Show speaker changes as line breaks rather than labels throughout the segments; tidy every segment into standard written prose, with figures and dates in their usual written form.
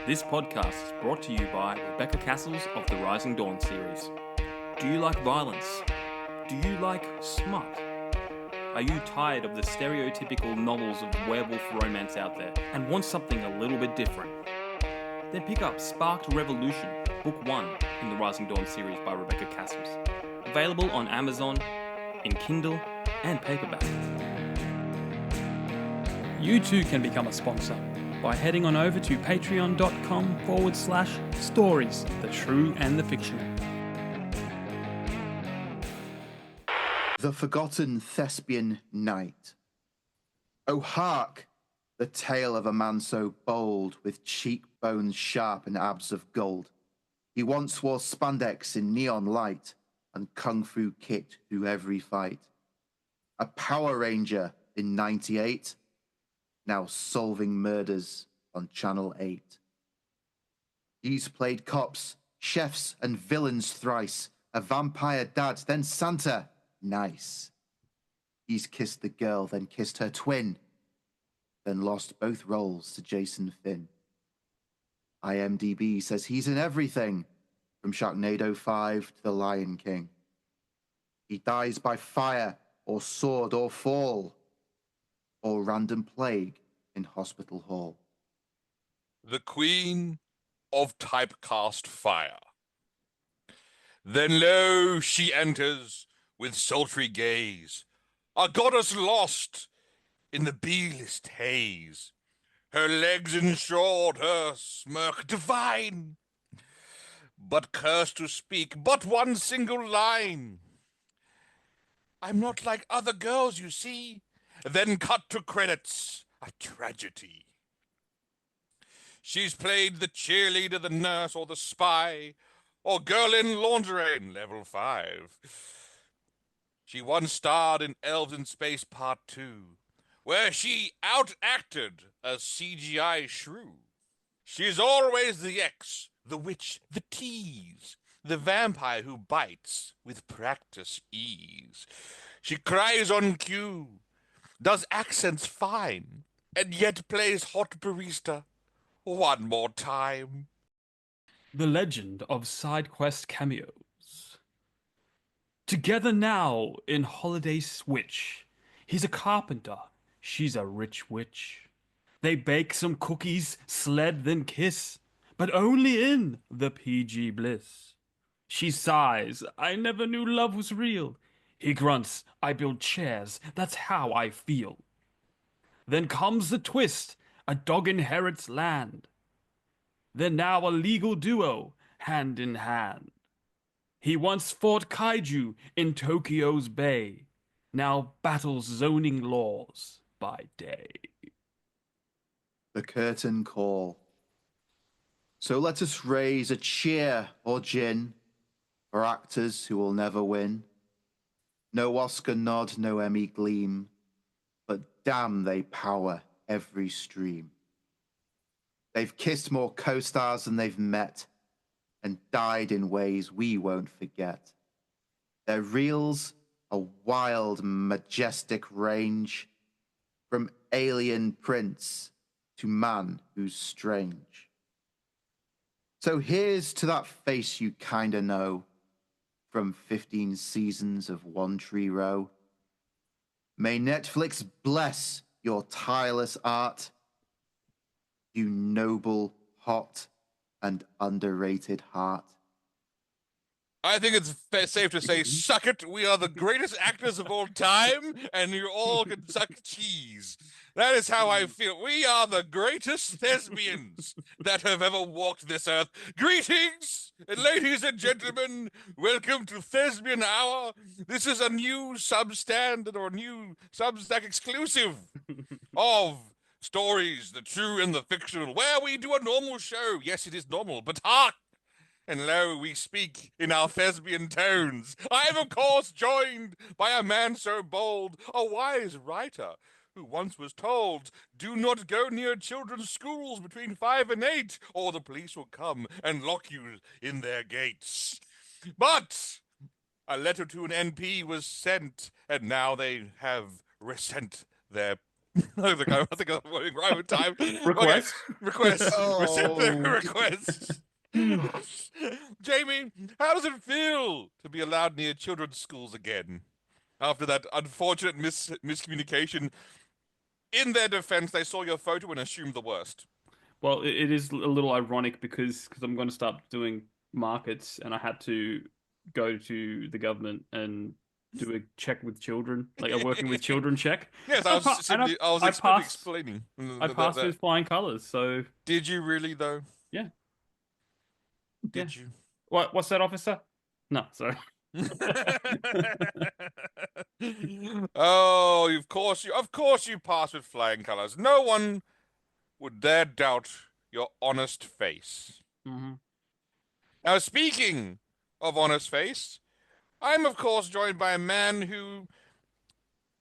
This podcast is brought to you by Rebecca Cassells of the Rising Dawn series. Do you like violence? Do you like smut? Are you tired of the stereotypical novels of werewolf romance out there and want something a little bit different? Then pick up Sparked Revolution, Book 1 in the Rising Dawn series by Rebecca Cassells. Available on Amazon, in Kindle, and paperback.
You too can become a sponsor by heading on over to patreon.com/stories, the true and the fictional.
The Forgotten Thespian Night. Oh, hark! The tale of a man so bold, with cheekbones sharp and abs of gold. He once wore spandex in neon light, and kung fu kicked through every fight. A Power Ranger in 98, now solving murders on Channel 8. He's played cops, chefs, and villains thrice. A vampire dad, then Santa. Nice. He's kissed the girl, then kissed her twin, then lost both roles to Jason Finn. IMDb says he's in everything, from Sharknado 5 to The Lion King. He dies by fire, or sword, or fall, or random plague in hospital hall.
The Queen of Typecast Fire. Then lo, she enters with sultry gaze, a goddess lost in the B-list haze. Her legs enshroud her smirk divine, but cursed to speak but one single line. I'm not like other girls, you see. Then cut to credits, a tragedy. She's played the cheerleader, the nurse, or the spy, or girl in lingerie in level 5. She once starred in Elves in Space Part 2, where she outacted a CGI shrew. She's always the X, the witch, the tease, the vampire who bites with practice ease. She cries on cue, does accents fine, and yet plays hot barista one more time.
The legend of side quest cameos. Together now in Holiday Switch. He's a carpenter, she's a rich witch. They bake some cookies, sled, then kiss, but only in the PG bliss. She sighs, I never knew love was real. He grunts, I build chairs, that's how I feel. Then comes the twist, a dog inherits land. They're now a legal duo, hand in hand. He once fought kaiju in Tokyo's Bay, now battles zoning laws by day.
The curtain call. So let us raise a cheer or gin for actors who will never win. No Oscar nod, no Emmy gleam, but damn they power every stream. They've kissed more co-stars than they've met and died in ways we won't forget. Their reels a wild, majestic range, from alien prince to man who's strange. So here's to that face you kinda know from 15 seasons of One Tree Row. May Netflix bless your tireless art, you noble, hot, and underrated heart.
I think it's safe to say, suck it, we are the greatest actors of all time, and you all can suck cheese. That is how I feel. We are the greatest thespians that have ever walked this earth. Greetings, ladies and gentlemen. Welcome to Thespian Hour. This is a new substandard or new Substack exclusive of Stories, the True and the Fictional, where we do a normal show. Yes, it is normal, but hark! And lo, we speak in our thespian tones. I am, of course, joined by a man so bold, a wise writer, who once was told, do not go near children's schools between 5 and 8, or the police will come and lock you in their gates. But a letter to an NP was sent, and now they have resent their I think I'm working right with time.
Request.
Okay. Request.
Oh.
Request. Jamie, how does it feel to be allowed near children's schools again after that unfortunate miscommunication? In their defense, they saw your photo and assumed the worst.
Well, it is a little ironic because I'm going to start doing markets, and I had to go to the government and do a check with children, like a working with children check.
Yes,
I passed.
Explaining.
I passed with flying colors. So
Did you really, though?
yeah.
Did you?
What's that, officer? No, sorry.
Oh, of course you passed with flying colors. No one would dare doubt your honest face.
Mm-hmm.
Now, speaking of honest face, I'm of course joined by a man who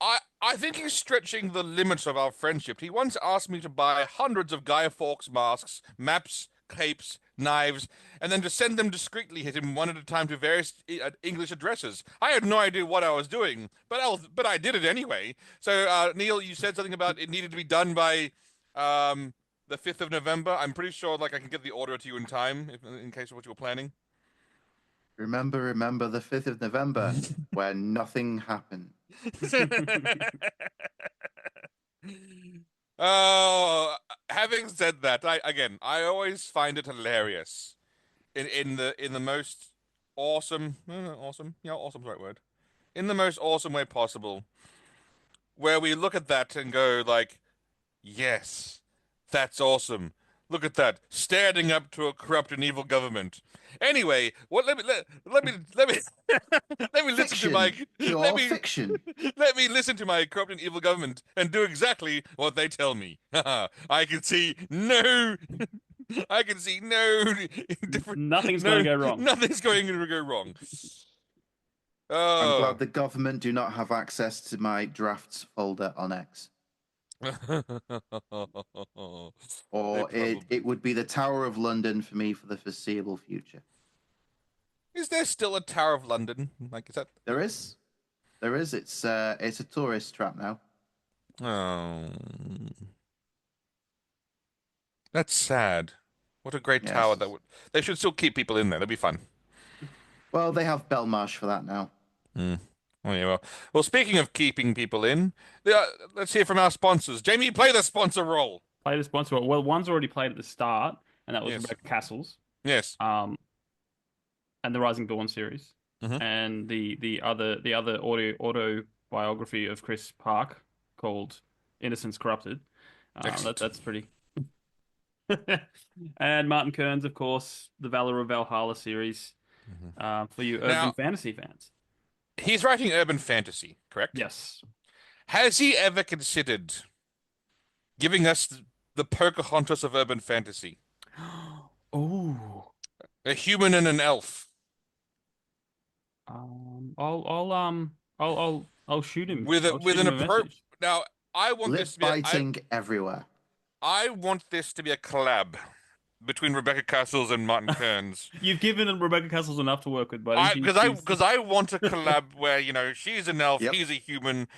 I think he's stretching the limits of our friendship. He once asked me to buy hundreds of Guy Fawkes masks, maps, capes, knives, and then to send them discreetly hit him one at a time to various English addresses. I had no idea what I was doing, but I did it anyway. So, Neil, you said something about it needed to be done by the 5th of November. I'm pretty sure I can get the order to you in time, in case of what you were planning.
Remember the 5th of November when nothing happened.
Oh, having said that, I always find it hilarious in the most awesome, awesome's the right word, in the most awesome way possible, where we look at that and go like, yes, that's awesome. Look at that, standing up to a corrupt and evil government. Anyway, let me let me listen to my
Fiction.
let me listen to my corrupt and evil government and do exactly what they tell me. I can see no different.
Nothing's going to go wrong.
Nothing's going to go wrong.
I'm glad the government do not have access to my drafts folder on X. Or it would be the Tower of London for me for the foreseeable future.
Is there still a Tower of London? Is that?
There is. It's a tourist trap now.
Oh, that's sad. What a great
Yes.
tower that would. They should still keep people in there. That'd be fun.
Well, they have Belmarsh for that now.
Oh, yeah, well, speaking of keeping people in, let's hear from our sponsors. Jamie, play the sponsor role.
Play the sponsor. Well, one's already played at the start, and that was
Yes.
Rebecca Cassells.
Yes.
And the Rising Dawn series,
Mhm.
and the other autobiography of Chris Park called Innocence Corrupted.
Excellent.
That's pretty. And Martin Kearns, of course, the Valor of Valhalla series, for you urban fantasy fans.
He's writing urban fantasy, correct?
Yes.
Has he ever considered giving us the Pocahontas of urban fantasy?
Oh.
A human and an elf.
I'll shoot him
With
I'll shoot
an
him a
approach.
message.
Now, I want
Lip
this to be
biting everywhere.
I want this to be a collab between Rebecca Cassells and Martin Kearns.
You've given Rebecca Cassells enough to work with, buddy.
Because I want a collab where she's an elf,
Yep.
he's a human.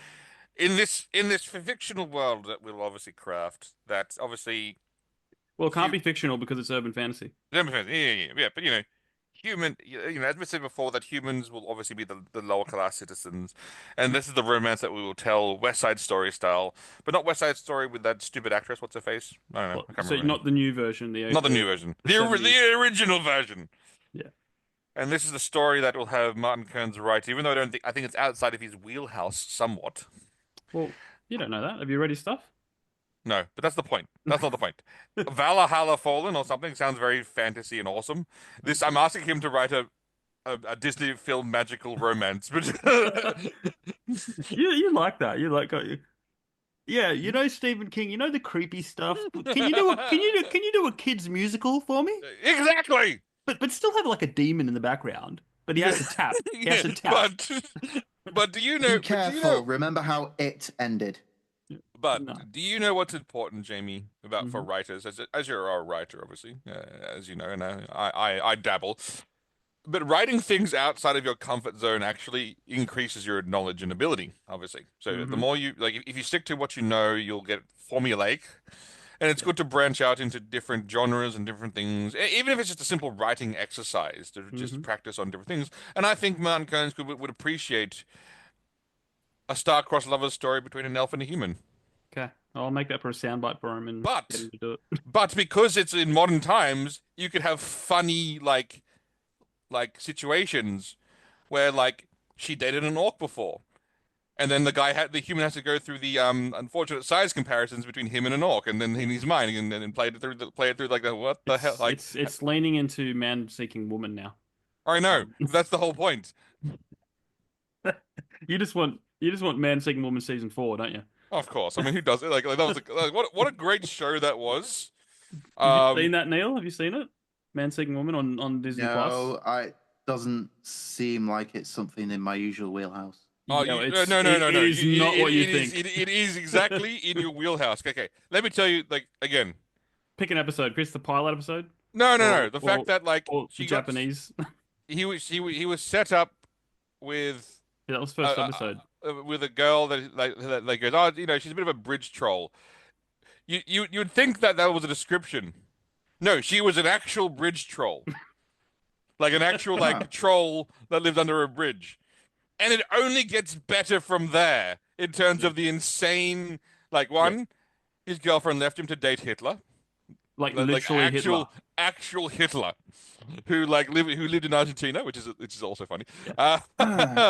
In this fictional world that we'll obviously craft, that's obviously
Well, it can't be fictional because it's urban fantasy.
yeah, but human. As we said before, that humans will obviously be the lower class citizens, and this is the romance that we will tell West Side Story style, but not West Side Story with that stupid actress. What's her face? I don't know. I can't
So
remember.
not the new version,
Not the new version. The original version.
Yeah.
And this is the story that will have Martin Kearns write, even though I think it's outside of his wheelhouse somewhat.
Well, you don't know that. Have you read his stuff?
No, but that's the point. That's not the point. Valhalla Fallen or something sounds very fantasy and awesome. I'm asking him to write a Disney film magical romance, but
You like that. You like Yeah, Stephen King, the creepy stuff. Can you do a kids musical for me?
exactly.
But still have like a demon in the background. But he has to tap. He has to tap.
But do you know?
Be careful. Remember how it ended.
But
No.
do you know what's important, Jamie, about for
Mhm.
writers? As you're a writer, obviously, as you know, and I dabble. But writing things outside of your comfort zone actually increases your knowledge and ability, obviously. So the
Mm-hmm.
more you like, if you stick to what you know, you'll get formulaic. And it's good to branch out into different genres and different things, even if it's just a simple writing exercise to just
Mm-hmm.
practice on different things. And I think Martin Combs would appreciate a star-crossed lovers story between an elf and a human.
Okay. I'll make that for a soundbite for him and get
But
him to do it.
but because it's in modern times, you could have funny like situations where like she dated an orc before. And then the human has to go through the unfortunate size comparisons between him and an orc, and then in his mind, and then play it through like what the hell, like
It's leaning into man seeking woman now.
I know
Um,
that's the whole point.
you just want man seeking woman season 4, don't you?
Of course, I mean who does it? Like that was like, what a great show that was.
Have you seen
Um,
that, Neil? Have you seen it? Man seeking woman on Disney Plus.
No, I doesn't seem like it's something in my usual wheelhouse.
oh
No,
you,
it's
no no no
it
no,
is not what you think.
it is exactly in your wheelhouse. Okay, let me tell you like again.
Pick an episode, Chris. The pilot episode,
No. The
or
fact that like
or the
she got
Japanese.
he was set up with
Yeah, that was first episode.
with a girl that goes, oh, you know, she's a bit of a bridge troll. You'd think that that was a description. No, she was an actual bridge troll, like an actual like troll that lived under a bridge, and it only gets better from there in terms of the insane. Like one, his girlfriend left him to date Hitler,
Like
like
literally Hitler.
actual Hitler, who lived in Argentina, which is also funny.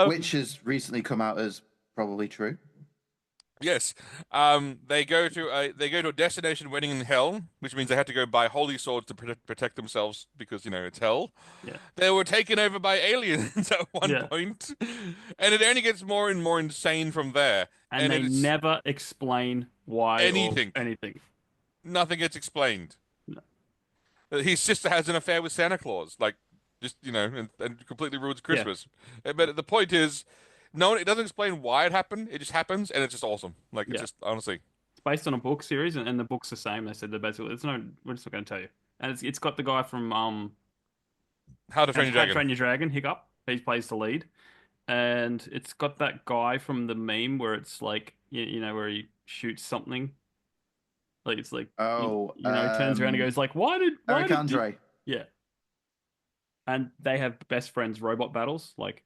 Which has recently come out as probably true.
Yes. They go to a destination wedding in hell, which means they had to go buy holy swords to protect themselves because, you know, it's hell.
Yeah.
They were taken over by aliens at one
Yeah.
point, and it only gets more and more insane from there.
And they
it's,
never explain why
Anything.
or anything.
nothing gets explained.
No.
His sister has an affair with Santa Claus, like just, you know, and completely ruins Christmas. But the point is, no, it doesn't explain why it happened. It just happens, and it's just awesome. Like it's
Yeah.
just honestly.
It's based on a book series, and the book's the same. They said they're basically. We're just not going to tell you. And it's got the guy from
How to Train Your
How to
Dragon.
Train Your Dragon, Hiccup. He plays the lead, and it's got that guy from the meme where it's like you know where he shoots something. Like it's like
Oh,
he turns around and goes like, why
Eric
did you-"
Andre.
Yeah. And they have best friends robot battles, like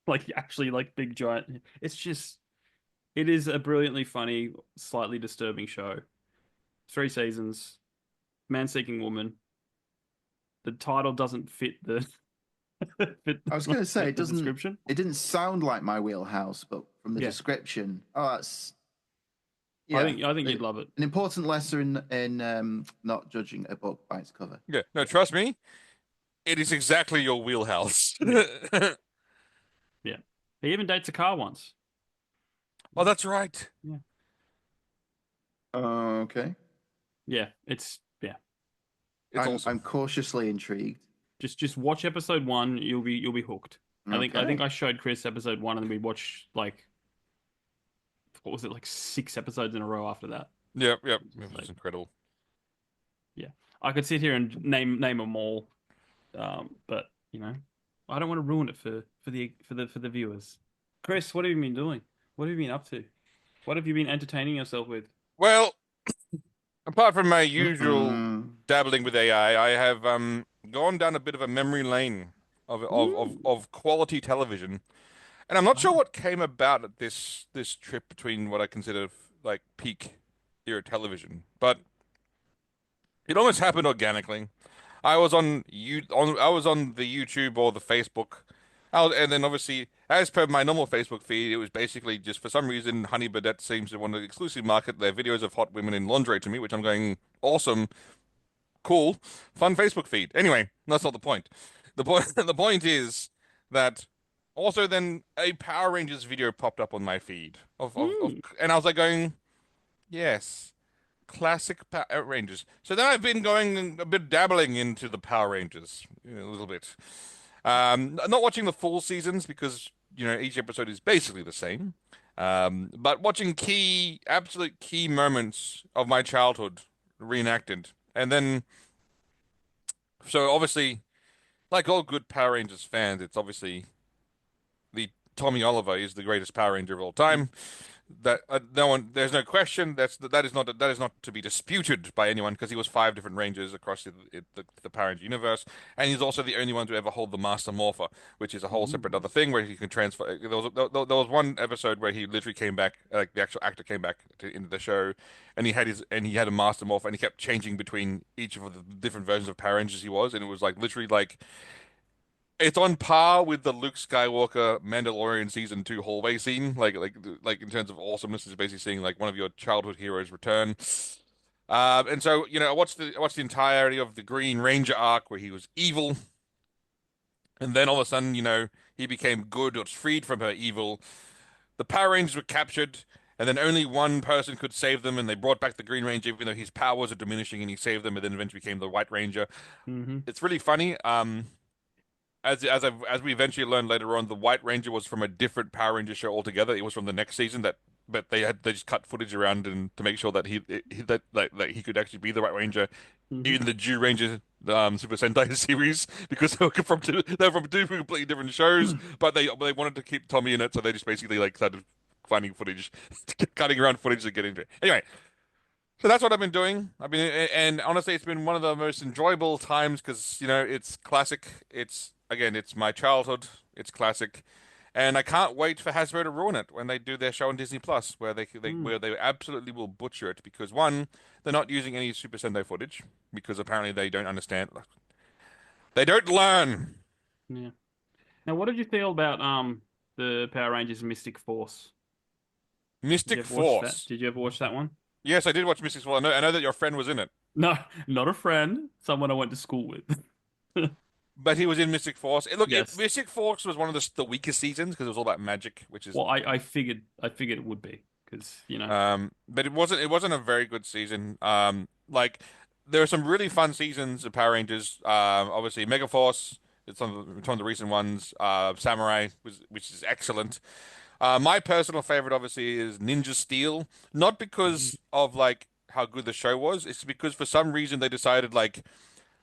like actually like big giant. It is a brilliantly funny, slightly disturbing show. 3 seasons, man seeking woman. The title doesn't fit the
I was going to say
the
it doesn't.
description.
It didn't sound like my wheelhouse, but from the
Yeah.
description, that's
I think you'd love it.
an important lesson in not judging a book by its cover.
Yeah, no, trust me, it is exactly your wheelhouse.
Yeah. He even dates a car once.
Oh, that's right.
Okay.
Yeah, it's
It's
I'm cautiously intrigued.
just watch episode 1, you'll be hooked. I think
Okay.
I showed Chris episode 1 and then we watched like what was it, like 6 episodes in a row after that.
Yep. It was incredible.
I could sit here and name them all, but you know, I don't want to ruin it for the viewers. Chris, what have you been doing? What have you been up to? What have you been entertaining yourself with?
Well, apart from my usual
Mm.
dabbling with AI, I have gone down a bit of a memory lane of quality television, and I'm not sure what came about at this trip between what I consider like peak era television, but it almost happened organically. I was on the YouTube or the Facebook. And then obviously, as per my normal Facebook feed, it was basically just for some reason, Honey Birdette seems to want to exclusively market their videos of hot women in lingerie to me, which I'm going, awesome, cool, fun Facebook feed. Anyway, that's not the point. The point is that also then a Power Rangers video popped up on my feed and I was like going, yes. Classic Power Rangers. So then I've been going a bit dabbling into the Power Rangers a little bit. Not watching the full seasons because, you know, each episode is basically the same. But watching absolute key moments of my childhood reenacted. And then, so obviously, like all good Power Rangers fans, it's obviously the Tommy Oliver is the greatest Power Ranger of all time. That there's no question. That is not to be disputed by anyone because he was 5 different Rangers across the Power Ranger universe, and he's also the only one to ever hold the Master Morpher, which is a whole separate other thing where he can transfer. There was one episode where he literally came back, like the actual actor came back into the show, and he had a Master Morpher, and he kept changing between each of the different versions of Power Rangers he was, and it was like literally like. It's on par with the Luke Skywalker Mandalorian season 2 hallway scene, like in terms of awesomeness, is basically seeing like one of your childhood heroes return. And so I watched the entirety of the Green Ranger arc where he was evil, and then all of a sudden, he became good or was freed from her evil. The Power Rangers were captured, and then only one person could save them, and they brought back the Green Ranger, even though his powers are diminishing, and he saved them, and then eventually became the White Ranger.
Mm-hmm.
It's really funny. As we eventually learned later on, the White Ranger was from a different Power Ranger show altogether. It was from the next season but they just cut footage around and to make sure that that he could actually be the White Ranger in the Jew Ranger Super Sentai series because they were from two completely different shows, but they wanted to keep Tommy in it, so they just basically like started finding footage, cutting around footage to get into it. Anyway. So that's what I've been doing. And honestly, it's been one of the most enjoyable times because, it's classic. It's my childhood. It's classic. And I can't wait for Hasbro to ruin it when they do their show on Disney Plus, where they absolutely will butcher it because one, they're not using any Super Sentai footage because apparently they don't understand. They don't learn.
Yeah. Now, what did you feel about the Power Rangers Mystic Force?
Mystic Force.
Did you ever watch that one?
Yes, I did watch Mystic Force. I know that your friend was in it.
No, not a friend. Someone I went to school with.
But he was in Mystic Force.
Yes.
Mystic Force was one of the weakest seasons because it was all about magic, which is
well, I figured it would be because
But it wasn't a very good season. Like there are some really fun seasons of Power Rangers. Obviously Mega Force. It's one of the recent ones. Samurai, which is excellent. My personal favorite, obviously, is Ninja Steel. Not because of like how good the show was. It's because for some reason they decided like,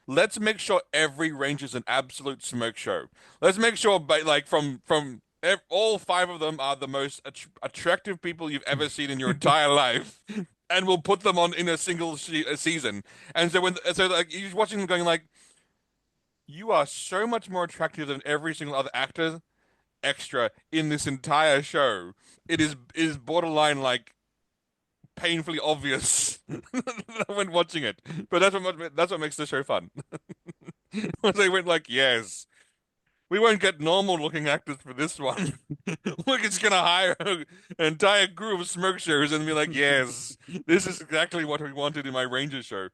let's make sure every Ranger's an absolute smoke show. Let's make sure, from all 5 of them are the most attractive people you've ever seen in your entire life, and we'll put them on in a single season. And so like you're watching them going like, you are so much more attractive than every single other actor extra in this entire show. It is borderline like painfully obvious when watching it, but that's what makes the show fun. They went like, yes, we won't get normal looking actors for this one. We're just gonna hire an entire crew of smoke shows and be like, yes, this is exactly what we wanted in my Ranger show.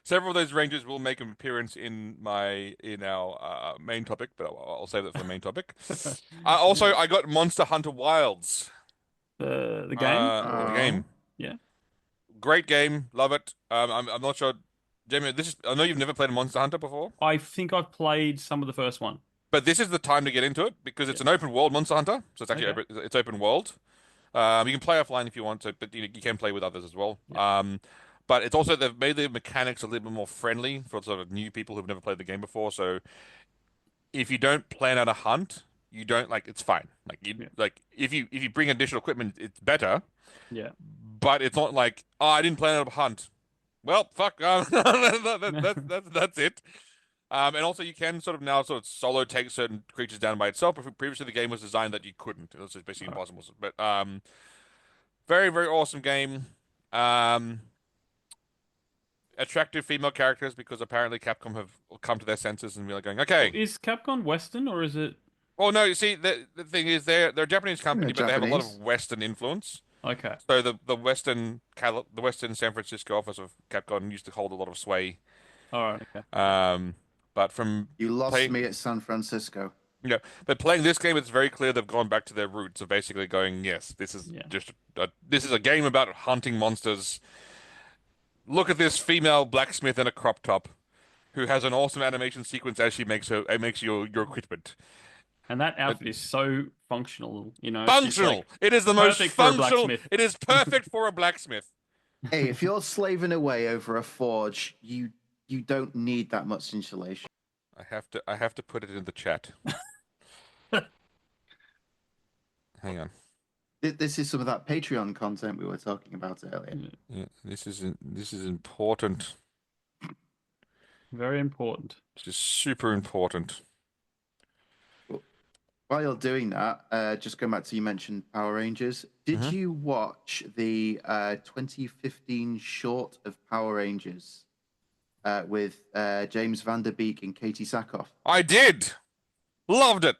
Several of those Rangers will make an appearance in our main topic, but I'll save that for the main topic. Also, I got Monster Hunter Wilds.
The game?
The game.
Yeah.
Great game. Love it. I'm not sure, Jamie, I know you've never played a Monster Hunter before.
I think I've played some of the first one.
But this is the time to get into it because it's an open world Monster Hunter. So it's actually it's open world. You can play offline if you want to, but you can play with others as well. Yeah. But it's also they've made the mechanics a little bit more friendly for sort of new people who've never played the game before. So if you don't plan out a hunt, you don't it's fine. If you bring additional equipment, it's better.
Yeah.
But it's not like, oh, I didn't plan out a hunt. Well, fuck. That's it. And also you can sort of solo take certain creatures down by itself. But previously the game was designed that you couldn't. It was just basically impossible. But very, very awesome game. Attractive female characters because apparently Capcom have come to their senses and be going, okay.
Is Capcom Western or is it?
Well, no. You see, the thing is, they're a Japanese company, but they have a lot of Western influence.
Okay.
So the Western San Francisco office of Capcom used to hold a lot of sway.
All right. Okay.
But from
you lost me at San Francisco.
Yeah, but playing this game, it's very clear they've gone back to their roots of basically going, yes, this is this is a game about hunting monsters. Look at this female blacksmith in a crop top, who has an awesome animation sequence as she makes your equipment.
And that outfit is so functional,
Functional. It is the most functional. It is perfect for a blacksmith.
Hey, if you're slaving away over a forge, you don't need that much insulation.
I have to put it in the chat. Hang on.
This is some of that Patreon content we were talking about earlier.
Yeah, this is important.
Very important.
This is super important.
While you're doing that, just going back to you mentioned Power Rangers. Did
Mhm.
you watch the 2015 short of Power Rangers with James Van Der Beek and Katie Sackhoff?
I did. Loved it.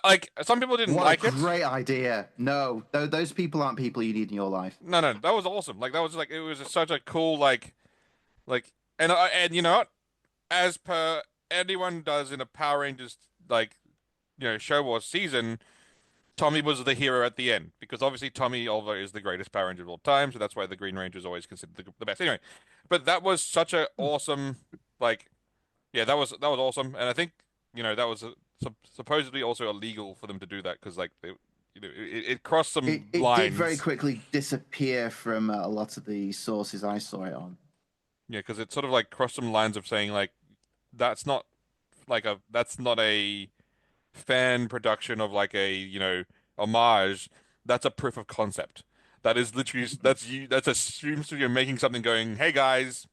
Like some people didn't
What
like
a
it.
great idea! No, those people aren't people you need in your life.
No, that was awesome. Like that was like it was such a cool like and you know what? As per anyone does in a Power Rangers like show or season, Tommy was the hero at the end because obviously Tommy Oliver is the greatest Power Ranger of all time, so that's why the Green Ranger is always considered the best. Anyway, but that was such a awesome like yeah, that was awesome, and I think that was supposedly also illegal for them to do that because like it crossed some
It
lines.
did very quickly disappear from a lot of the sources I saw it on.
Yeah, because it sort of like crossed some lines of saying like that's not that's not a fan production of like a homage. That's a proof of concept. That is literally that's a stream studio making something going, hey guys,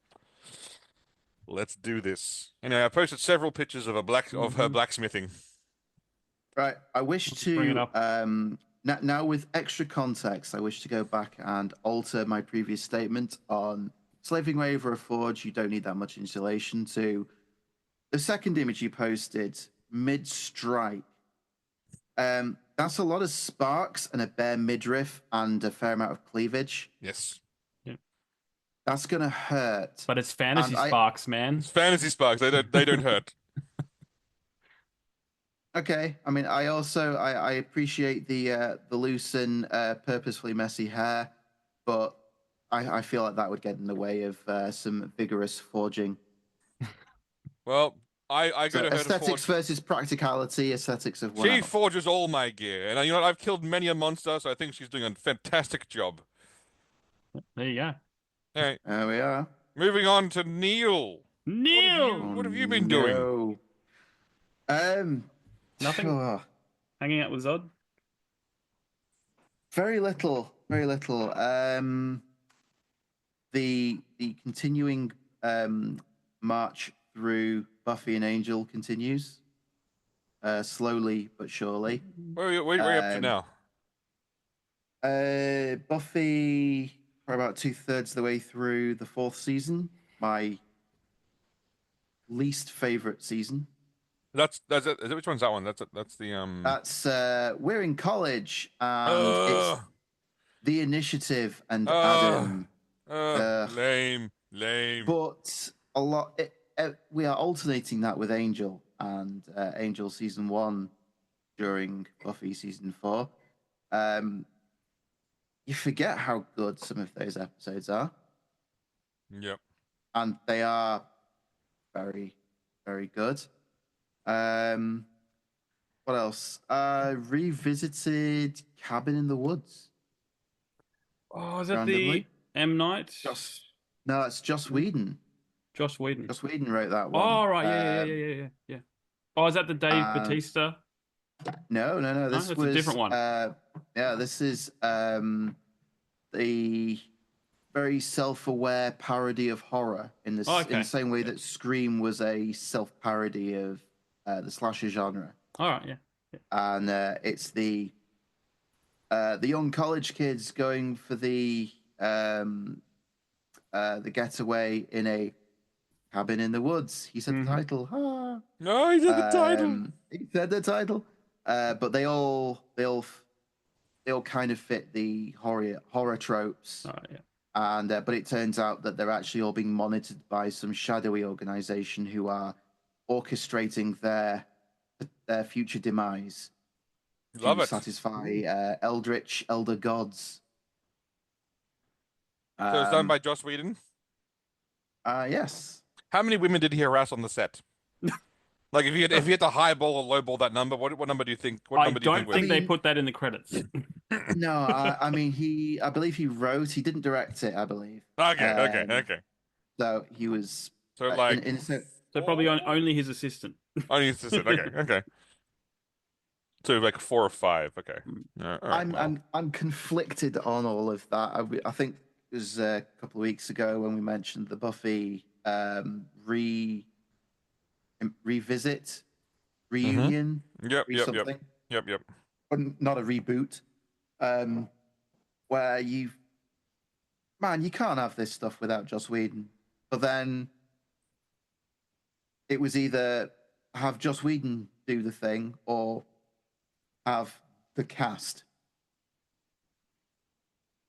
let's do this. I posted several pictures of her blacksmithing.
Right. I wish
Let's bring it
to
up.
now with extra context, I wish to go back and alter my previous statement on slaving away over a forge. You don't need that much insulation. To the second image you posted mid-strike. That's a lot of sparks and a bare midriff and a fair amount of cleavage.
Yes.
That's gonna hurt.
But it's fantasy sparks, man.
It's fantasy sparks. They don't hurt.
Okay. I mean, I also I appreciate the loose and purposefully messy hair, but I feel like that would get in the way of some vigorous forging.
Well, I go
So
to her to
aesthetics
forge.
versus practicality, aesthetics of one.
She forges all my gear, and you know what? I've killed many a monster, so I think she's doing a fantastic job.
There you go.
All right,
There we are.
moving on to Neil.
Neil!
What have you been doing?
Nothing?
oh,
Hanging out with Zod?
very little, very little. The continuing march through Buffy and Angel continues, slowly but surely.
Where are you up to now?
Buffy, for about 2/3 of the way through the 4th season. My least favorite season.
That's it. Which one's that one? That's the
That's we're in college and it's the Initiative and Adam.
lame.
But a lot. We are alternating that with Angel and Angel season 1 during Buffy season 4. You forget how good some of those episodes are.
Yep.
And they are very, very good. What else? Revisited Cabin in the Woods.
Oh, is that the M. Night?
No, it's Joss Whedon.
Joss Whedon.
Joss Whedon wrote that one.
Oh, right. Yeah. Oh, is that the Dave Bautista?
No. This was
a different one.
This is the very self-aware parody of horror in the same way that Scream was a self-parody of the slasher genre.
All right, yeah.
And it's the young college kids going for the getaway in a cabin in the woods. He said the title. Ah.
No, he said the title.
He said the title. But they all kind of fit the horror tropes.
All right, yeah.
And but it turns out that they're actually all being monitored by some shadowy organization who are orchestrating their future demise.
Love
to
it.
satisfy eldritch elder gods.
So it's done by Joss Whedon.
Yes.
How many women did he harass on the set? Like if you had to highball or lowball that number, what number do you think?
I don't think they put that in the credits.
No, I mean I believe he wrote. He didn't direct it. I believe.
Okay.
So he was.
So like
So probably only his assistant.
Only his assistant. Okay, okay. So like 4 or 5. Okay.
Mm.
All right. Well,
I'm conflicted on all of that. I think it was a couple of weeks ago when we mentioned the Buffy revisit reunion,
yep,
re
yep, yep,
something,
yep, yep.
but not a reboot. Where you can't have this stuff without Joss Whedon. But then it was either have Joss Whedon do the thing or have the cast.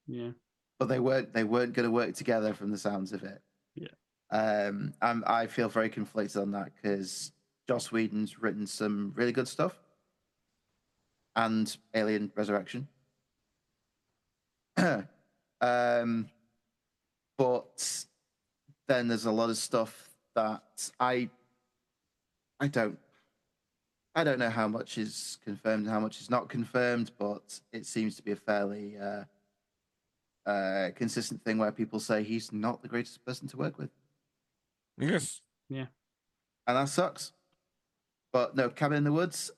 Yeah.
But they weren't going to work together from the sounds of it.
Yeah.
I feel very conflicted on that because Joss Whedon's written some really good stuff and Alien Resurrection. But then there's a lot of stuff that I don't know how much is confirmed and how much is not confirmed, but it seems to be a fairly consistent thing where people say he's not the greatest person to work with.
Yes.
Yeah.
And that sucks. But no, Cabin in the Woods.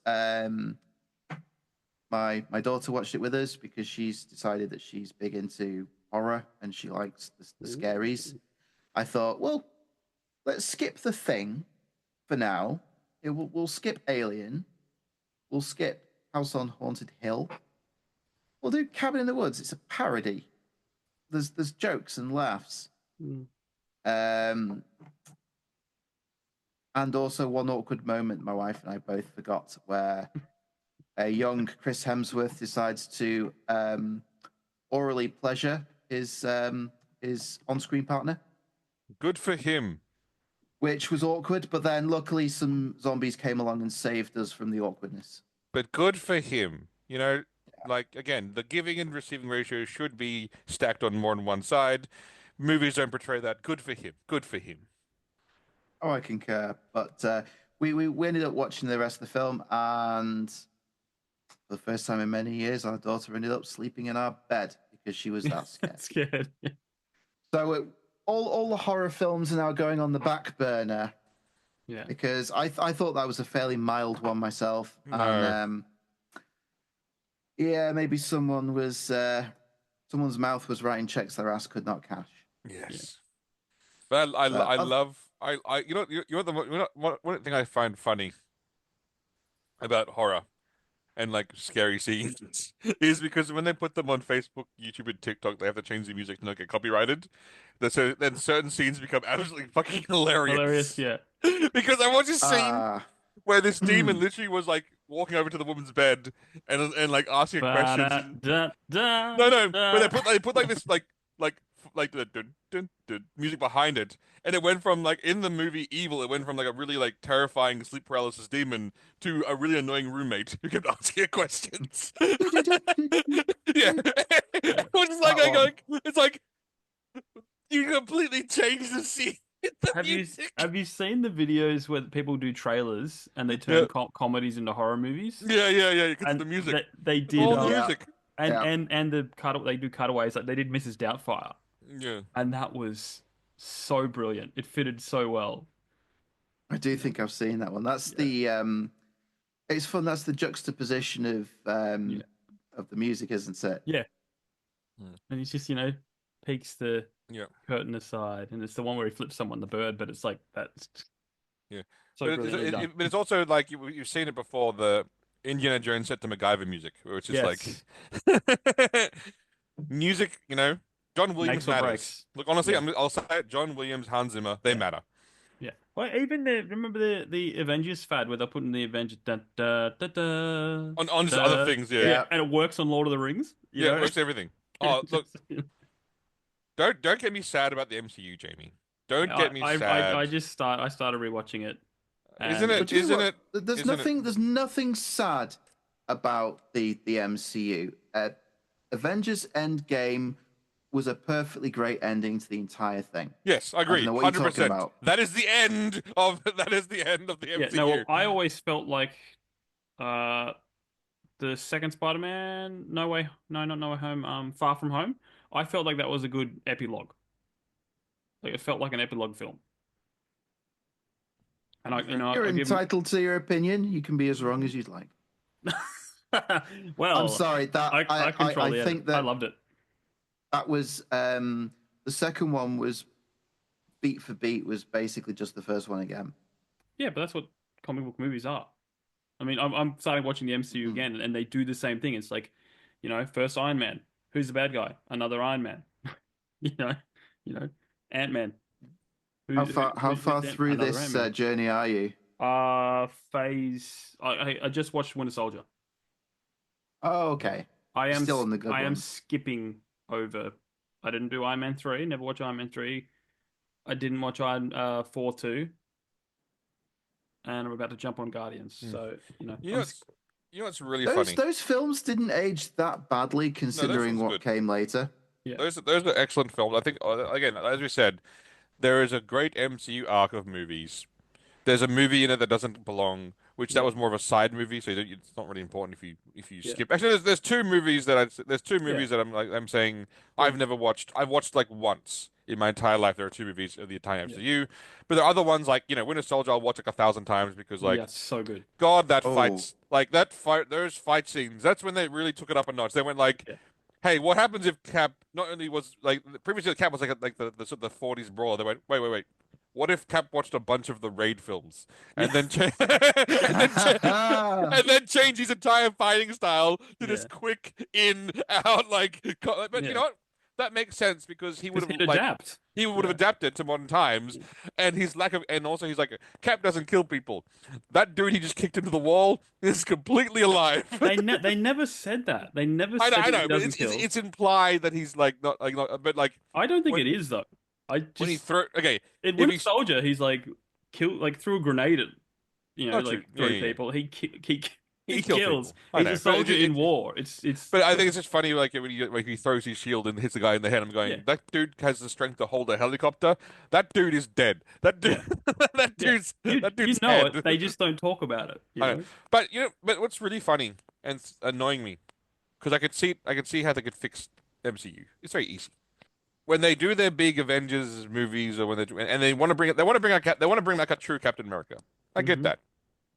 My daughter watched it with us because she's decided that she's big into horror and she likes the scaries. I thought, well, let's skip the Thing for now. We'll skip Alien. We'll skip House on Haunted Hill. We'll do Cabin in the Woods. It's a parody. There's jokes and laughs. And also one awkward moment my wife and I both forgot where a young Chris Hemsworth decides to orally pleasure his on-screen partner.
Good for him.
Which was awkward, but then luckily some zombies came along and saved us from the awkwardness.
But good for him. You know, like, again, the giving and receiving ratio should be stacked on more than one side. Movies don't portray that. Good for him. Good for him.
Oh, I concur. But we ended up watching the rest of the film, and for the first time in many years, our daughter ended up sleeping in our bed because she was that scared.
Scared.
So all the horror films are now going on the back burner.
Yeah.
Because I thought that was a fairly mild one myself.
No.
And yeah, maybe someone's mouth was writing checks their ass could not cash.
Yes. But I love you know one thing I find funny about horror and like scary scenes is because when they put them on Facebook, YouTube, and TikTok, they have to change the music to not get copyrighted. So then certain scenes become absolutely fucking hilarious.
Hilarious, yeah.
Because I watched a scene where this demon literally was like walking over to the woman's bed and like asking her questions. No, but they put like this like the dun, dun, dun, music behind it, and it went from like in the movie Evil, it went from like a really like terrifying sleep paralysis demon to a really annoying roommate who kept asking her questions. Yeah, which is like it's like you completely changed the scene.
Have you seen the videos where people do trailers and they turn comedies into horror movies?
Yeah. Because the music.
They did
all the music.
And they do cutaways, like they did Mrs. Doubtfire.
Yeah.
And that was so brilliant. It fitted so well.
I do think I've seen that one. That's the it's fun. That's the juxtaposition of the music, isn't it?
Yeah. And he's just, peeks the curtain aside, and it's the one where he flips someone the bird, but it's like that's so brilliantly done.
But it's also like you've seen it before, the Indiana Jones set to MacGyver music, which is like music, John Williams matters. Look, honestly, I'll say it, John Williams, Hans Zimmer, they matter.
Yeah. Well, even remember the Avengers fad where they're putting the Avengers on
just other things, yeah.
And it works on Lord of the Rings.
It works everything. Oh, look, don't get me sad about the MCU, Jamie. Don't get me sad.
I started rewatching it.
Isn't it?
There's nothing sad about the MCU. Avengers Endgame was a perfectly great ending to the entire thing.
Yes, I agree. 100%. That is the end of the MCU.
Yeah, no, I always felt like the second Spider-Man, not No Way Home, Far From Home. I felt like that was a good epilogue. Like it felt like an epilogue film. And
You're
I give him.
entitled to your opinion. You can be as wrong as you'd like.
Well,
I'm sorry that
I control
I
the edit.
think that
I loved it.
that was the second one was beat for beat was basically just the first one again.
Yeah, but that's what comic book movies are. I mean, I'm starting watching the MCU
Mhm.
again, and they do the same thing. It's like, first Iron Man. Who's the bad guy? Another Iron Man. You know, you know, Ant-Man.
How
Who's
far
Ant?
through
Another
this
Ant-Man.
journey are you?
Phase. I just watched Winter Soldier.
Oh, okay.
I
You're
am
still on the good
I am
ones.
skipping over. I didn't do Iron Man 3. Never watched Iron Man 3. I didn't watch Iron 4 2, and I'm about to jump on Guardians.
Hmm.
So
You know what's you know what's really
Those
funny?
those films didn't age that badly
No, those
considering
ones
what
good.
came later.
yeah,
Those are excellent films. I think again, as we said, there is a great MCU arc of movies. There's a movie in it that doesn't belong, which that
yeah,
was more of a side movie, so it's not really important if you
yeah,
skip. Actually, there's two movies there's two
yeah.
movies that I'm saying I've
Well,
never watched. I've watched like once in my entire life. There are two movies of the entire
yeah,
MCU, but there are other ones like Winter Soldier. I'll watch like 1,000 times because
yeah.
like
So good.
God, that
Oh,
fights like that fight those fight scenes. That's when they really took it up a notch. They went like,
Yeah,
hey, what happens if Cap not only was like previously Cap was like the sort of the 40s brawl. They went, wait. What if Cap watched a bunch of the Raid films
yeah,
and then and then change his entire fighting style to this
yeah,
quick in out but you
yeah.
know what? That makes sense because he would
Because
have
he'd adapt.
he would have
Yeah,
adapted to modern times,
yeah.
and his lack of and also he's like Cap doesn't kill people. That dude he just kicked into the wall is completely alive.
They never said that. They never
I
said that he
know, but
doesn't kill.
it's implied that he's like not, but like
I don't think
when
it is though. I
when he
just
throw okay
in
if
Winter
he's
Soldier, he's like threw a grenade at
not true
like
yeah
through
yeah yeah
people.
He
He
killed
kills.
people I
He's a
know but
soldier in war. It's
but I think it's just funny like when he throws his shield and hits the guy in the head. I'm
yeah,
going that dude has the strength to hold a helicopter. That dude is dead. That dude
yeah, yeah.
that
You
dude's
know it.
head.
They just don't talk about it. You
I know.
know.
But but what's really funny and annoying me because I could see how they could fix MCU. It's very easy. When they do their big Avengers movies or when they do, and they want to bring out they want to bring back a true Captain America. I get
Hmm.
that.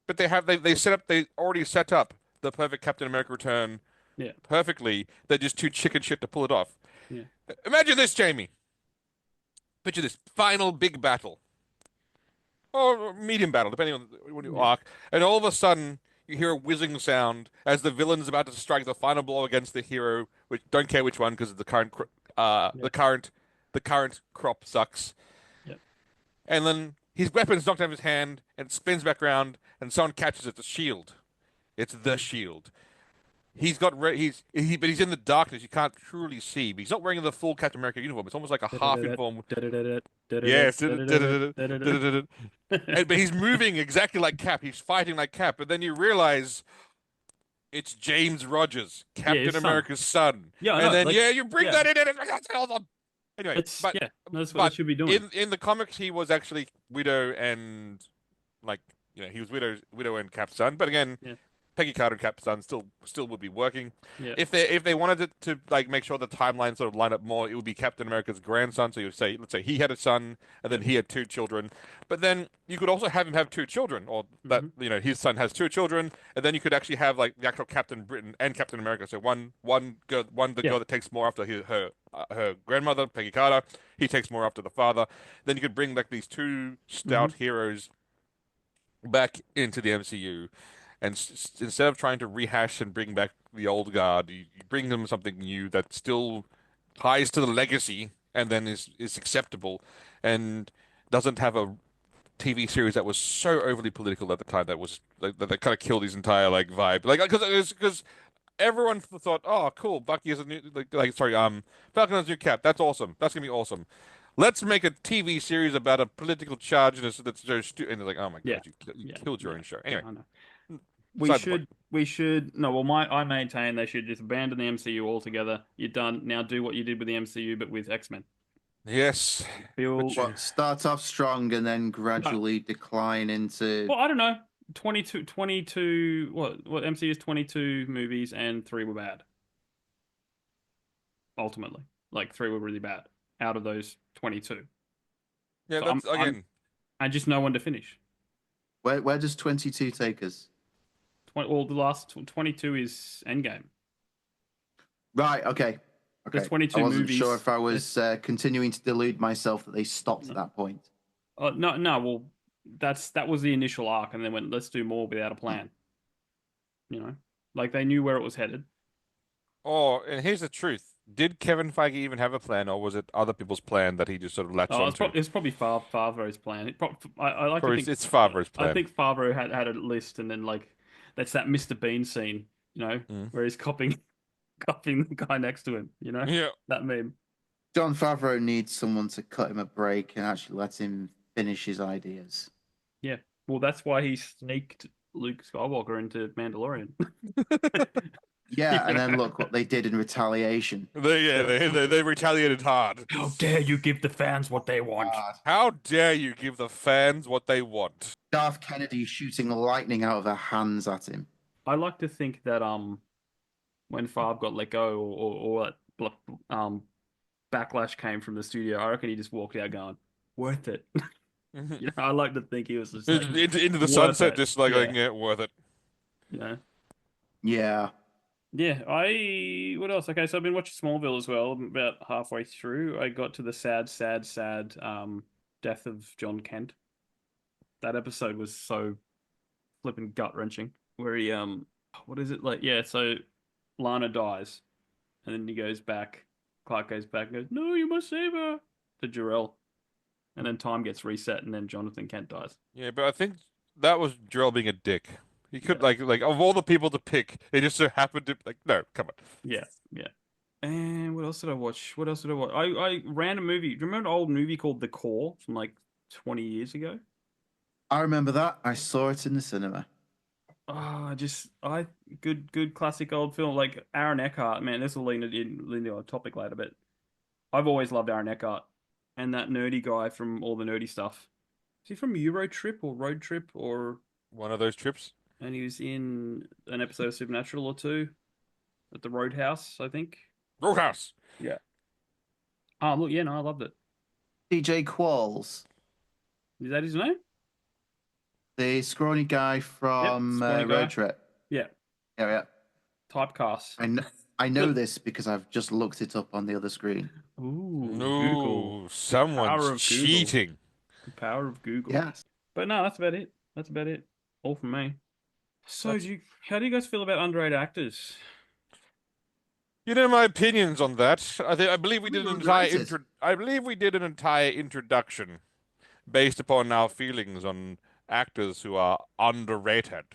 But they already set up the perfect Captain America return
Yeah,
perfectly. They're just too chicken shit to pull it off.
yeah,
Imagine this, Jamie. Picture this final big battle or medium battle, depending on what you
yeah.
arc, and all of a sudden you hear a whizzing sound as the villain's about to strike the final blow against the hero. Which don't care which one because the
Yeah,
the current crop sucks.
yeah.
And then his weapon's knocked out of his hand and spins back around, and someone catches it. The shield. It's the
Mhm.
shield. But he's in the darkness. You can't truly see. But he's not wearing the full Captain America uniform. It's almost like a half uniform. Yes. But he's moving exactly like Cap. He's fighting like Cap. But then you realize it's James Rogers,
Yeah,
Captain
his son.
America's son.
Yeah, I
And
know.
then
Like,
you bring
yeah,
that in, and it's awesome. Anyway,
it's
but
yeah. That's what they
but
should be doing.
in the comics he was actually Widow and like he was Widow and Cap's son. But again,
Yeah,
Peggy Carter and Cap's son still would be working.
yeah,
If they wanted it to like make sure the timeline sort of line up more, it would be Captain America's grandson. So you would say let's say he had a son and then he had two children. But then you could also have him have two children, or that
hmm
his son has two children, and then you could actually have like the actual Captain Britain and Captain America. So the
yeah.
girl that takes more after her grandmother Peggy Carter, he takes more after the father. Then you could bring like these two
hmm
stout heroes back into the MCU, and instead of trying to rehash and bring back the old guard, you bring them something new that still ties to the legacy and then is acceptable, and doesn't have a TV series that was so overly political at the time that was that kind of killed his entire like vibe. Like because everyone thought, oh, cool, Bucky is a new sorry, Falcon has a new cap. That's awesome. That's gonna be awesome. Let's make a TV series about a political charge that's so and they're like, oh my
Yeah,
God, you
yeah,
killed your
yeah,
own show.
yeah.
Anyway,
I know.
beside the point.
We should no. Well, I maintain they should just abandon the MCU altogether. You're done now. Do what you did with the MCU, but with X-Men.
Yes,
Feel
but
What start off strong and then
no.
gradually decline into
Well, I don't know. 22. What MCU is 22 movies and three were bad. Ultimately, like three were really bad out of those 22.
yeah,
So
that's
I'm
again.
I just know when to finish.
Where does 22 take us?
Well, the last 22 is Endgame.
Right. Okay.
There's
Okay.
22
I wasn't
movies.
sure if I was continuing to delude myself that they stopped at that point.
No. Well, that was the initial arc, and then went, let's do more without a plan. You know, like they knew where it was headed.
Oh, and here's the truth. Did Kevin Feige even have a plan, or was it other people's plan that he just sort of latched onto?
It's probably Favreau's plan. I like to think
It's Favreau's
I
plan.
think Favreau had a list, and then like that's that Mr. Bean scene, where he's copying the guy next to him.
Yeah.
That meme.
Jon Favreau needs someone to cut him a break and actually let him finish his ideas.
Yeah. Well, that's why he sneaked Luke Skywalker into Mandalorian.
Yeah, and then look what they did in retaliation.
They retaliated hard.
How dare you give the fans what they want?
How dare you give the fans what they want?
Darth Kennedy shooting lightning out of their hands at him.
I like to think that when Favre got let go or that backlash came from the studio, I reckon he just walked out going, worth it. I like to think he was just like,
into the sunset,
it.
just like yeah, worth it.
Yeah.
Yeah, what else? Okay, so I've been watching Smallville as well. I'm about halfway through. I got to the sad death of John Kent. That episode was so flipping gut-wrenching. Where he what is it like? Yeah, so Lana dies, and then he goes back. Clark goes back and goes, "No, you must save her," to Jor-El, and then time gets reset, and then Jonathan Kent dies.
Yeah, but I think that was Jor-El being a dick. He could like of all the people to pick, it just so happened to no, come on.
Yeah. And what else did I watch? I ran a movie. Do you remember an old movie called The Core from like 20 years ago?
I remember that. I saw it in the cinema.
Good classic old film like Aaron Eckhart. Man, this will lean into a topic later, but I've always loved Aaron Eckhart and that nerdy guy from all the nerdy stuff. Is he from Euro Trip or Road Trip or
one of those trips?
And he was in an episode of Supernatural or two at the Roadhouse, I think.
Roadhouse.
Yeah. Oh, look, yeah, no, I loved it.
DJ Qualls.
Is that his name?
The scrawny guy from Road Trip.
Yeah.
Yeah.
Typecast.
I know this because I've just looked it up on the other screen.
Ooh,
no,
Google.
Someone's cheating.
The power of Google.
Yes.
But no, that's about it. All from me. So, how do you guys feel about underrated actors?
You know my opinions on that. I believe we did an entire introduction based upon our feelings on actors who are underrated.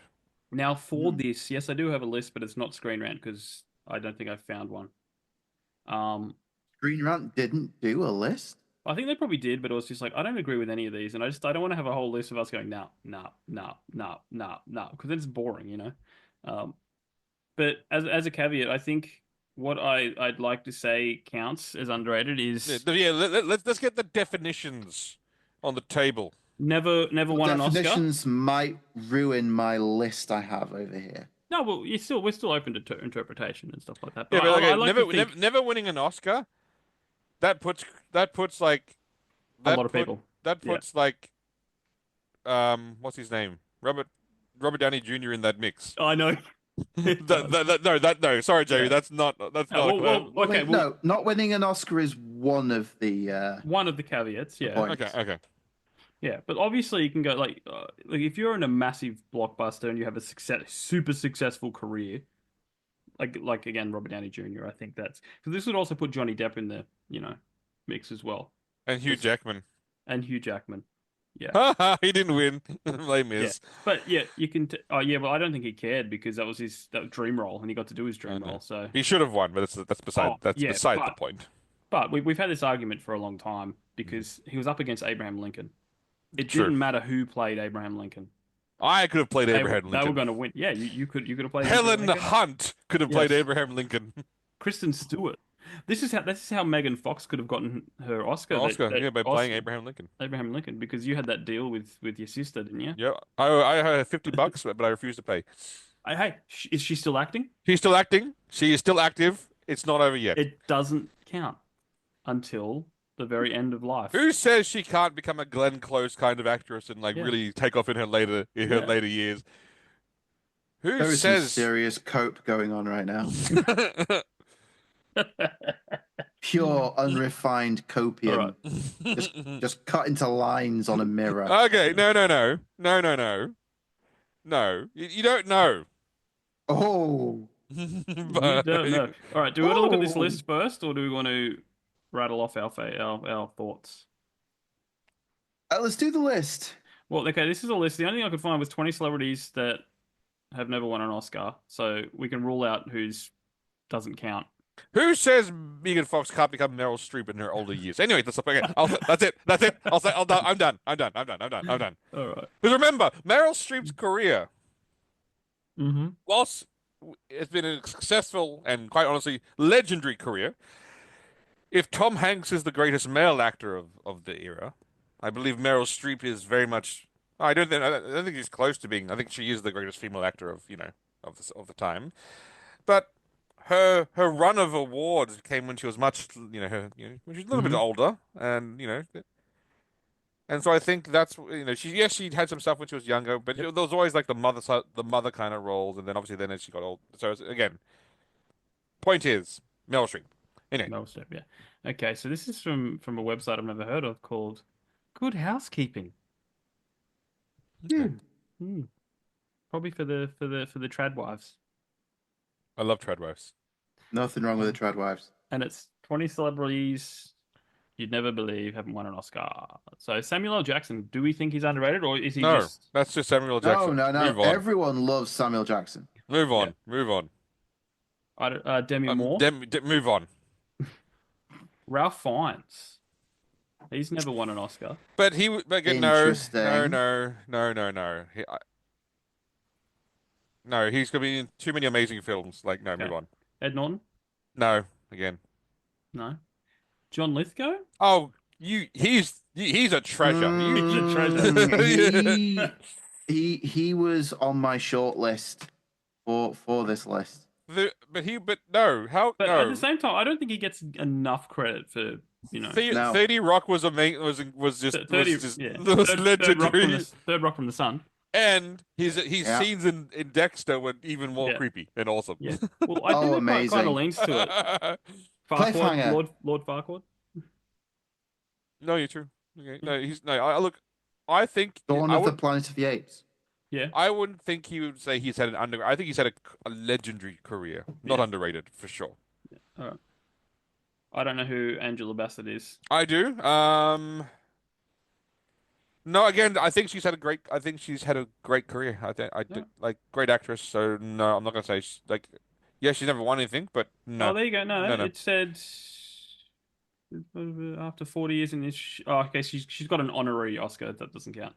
Now, for this, yes, I do have a list, but it's not Screen Rant because I don't think I've found one.
Screen Rant didn't do a list?
I think they probably did, but it was just like, I don't agree with any of these, and I don't want to have a whole list of us going, no, because it's boring, But as a caveat, I think what I'd like to say counts as underrated is
let's get the definitions on the table.
Never won an Oscar.
Definitions might ruin my list I have over here.
No, well, we're still open to interpretation and stuff like that.
But I like never winning an Oscar. That puts like
a lot of people.
That puts like what's his name? Robert Downey Jr. in that mix.
I know.
No. Sorry, Jerry.
Yeah.
That's not.
Okay.
No, not winning an Oscar is one of the
caveats. Yeah.
Okay.
Yeah, but obviously you can go like if you're in a massive blockbuster and you have a super successful career, like again Robert Downey Jr. I think that's because this would also put Johnny Depp in the mix as well,
and Hugh Jackman.
Yeah,
he didn't win. Blame his.
Yeah. But yeah, you can. Well, I don't think he cared because that was that dream role, and he got to do his dream role. So
he should have won, but that's beside the point.
But we've had this argument for a long time because he was up against Abraham Lincoln. It didn't matter who played Abraham Lincoln.
I could have played Abraham Lincoln.
They were going to win. Yeah, you could have played.
Helen Hunt could have played Abraham Lincoln.
Kristen Stewart. This is how Megan Fox could have gotten her Oscar.
By playing Abraham Lincoln.
Abraham Lincoln, because you had that deal with your sister, didn't you?
Yeah, I had $50, but I refused to pay.
Hey, is she still acting?
She's still acting. She is still active. It's not over yet.
It doesn't count until the very end of life.
Who says she can't become a Glenn Close kind of actress and like
Yeah.
really take off in her later years? Who
There is some
says?
serious cope going on right now. Pure, unrefined copium.
Alright.
Just cut into lines on a mirror.
Okay, no. You don't know.
Oh.
You
But-
don't know. All right, do we want to look at this
Oh.
list first, or do we want to rattle off our thoughts?
Let's do the list.
Well, okay, this is a list. The only thing I could find was 20 celebrities that have never won an Oscar, so we can rule out who's doesn't count.
Who says Megan Fox can't become Meryl Streep in her older years? Anyway, that's okay. That's it. I'm done. I'm done.
All right.
Because remember, Meryl Streep's career,
Mm-hmm.
whilst it's been a successful and quite honestly legendary career, if Tom Hanks is the greatest male actor of the era, I believe Meryl Streep is very much. I don't think she's close to being. I think she is the greatest female actor of the time, but. Her run of awards came when she was much, when she was a little bit older, and and so I think that's, she had some stuff when she was younger, but there was always like the mother kind of roles, and then obviously then as she got old. So again, point is Meryl Streep. Anyway,
No step, yeah. Okay, so this is from a website I've never heard of called Good Housekeeping.
Yeah.
Probably for the trad wives.
I love Treadwives.
Nothing wrong with the trad wives.
And it's 20 celebrities you'd never believe haven't won an Oscar. So Samuel L. Jackson, do we think he's underrated, or is he
No,
just...
that's just Samuel L. Jackson.
No.
Move on.
Everyone loves Samuel Jackson.
Move on. Move on.
Demi Moore?
Move on.
Ralph Fiennes. He's never won an Oscar.
But again, no.
Interesting.
No, he's gonna be in too many amazing films. Like, no,
Okay.
move on.
Ed Norton?
No, again.
No. John Lithgow?
Oh, he's a treasure.
He was on my short list for this list.
But at the same time, I don't think he gets enough credit for,
No.
30 Rock was legendary.
Third Rock from the Sun.
And his scenes in Dexter were even more creepy and awesome.
Yeah. Well, I think
amazing.
kind of leans to it.
Cliffhanger.
Lord Farquaad.
No, you're true. Okay. No, I think
Dawn of the Planet of the Apes.
Yeah.
I wouldn't think he would say he's had I think he's had a legendary career, not underrated for sure.
Yeah. All right. I don't know who Angela Bassett is.
I do. No, again, I think she's had a great career. I do, like, great actress. So no, I'm not gonna say yeah, she's never won anything, but no.
Oh, there you go. No,
No.
it said after 40 years in this. Oh, okay, she's got an honorary Oscar. That doesn't count.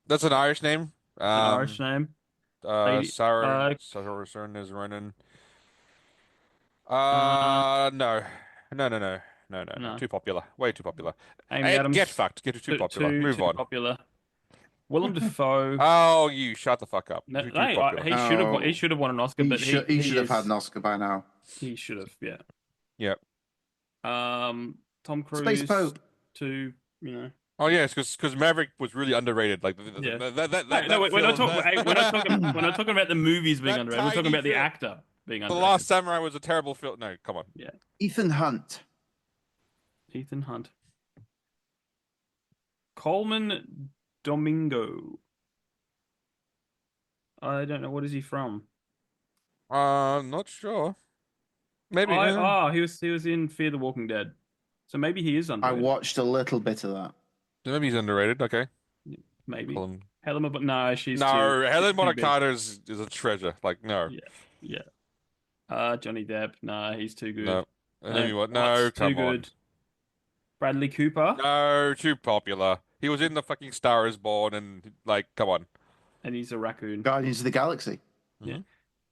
That's an Irish name.
An Irish name.
Sarah is running. No. Too popular. Way too popular.
Amy Adams.
Get fucked. Get too popular. Move
too
on.
Popular. Willem Dafoe.
Oh, you shut the fuck up.
No,
Too popular.
he should have won an Oscar, but
he should have had an Oscar by now.
He should have, yeah.
Yep.
Tom Cruise.
Space Pope.
Oh yes, because Maverick was really underrated. Like,
Yeah.
We're
not talking about the movies being underrated. We're talking about the actor being
The
underrated.
Last Samurai was a terrible film. No, come on.
Yeah.
Ethan Hunt.
Coleman Domingo. I don't know. What is he from?
Not sure. Maybe.
He was in Fear the Walking Dead. So maybe he is
I
underrated.
watched a little bit of that.
Maybe he's underrated. Okay.
Maybe.
Helen
she's
Bonham
big.
Carter is a treasure. Like, no.
Yeah. Johnny Depp. No, he's too good.
No. No, come
too
on.
good. Bradley Cooper.
No, too popular. He was in the fucking Star is Born and, like, come on.
And he's a raccoon.
Guardians of the Galaxy.
Yeah.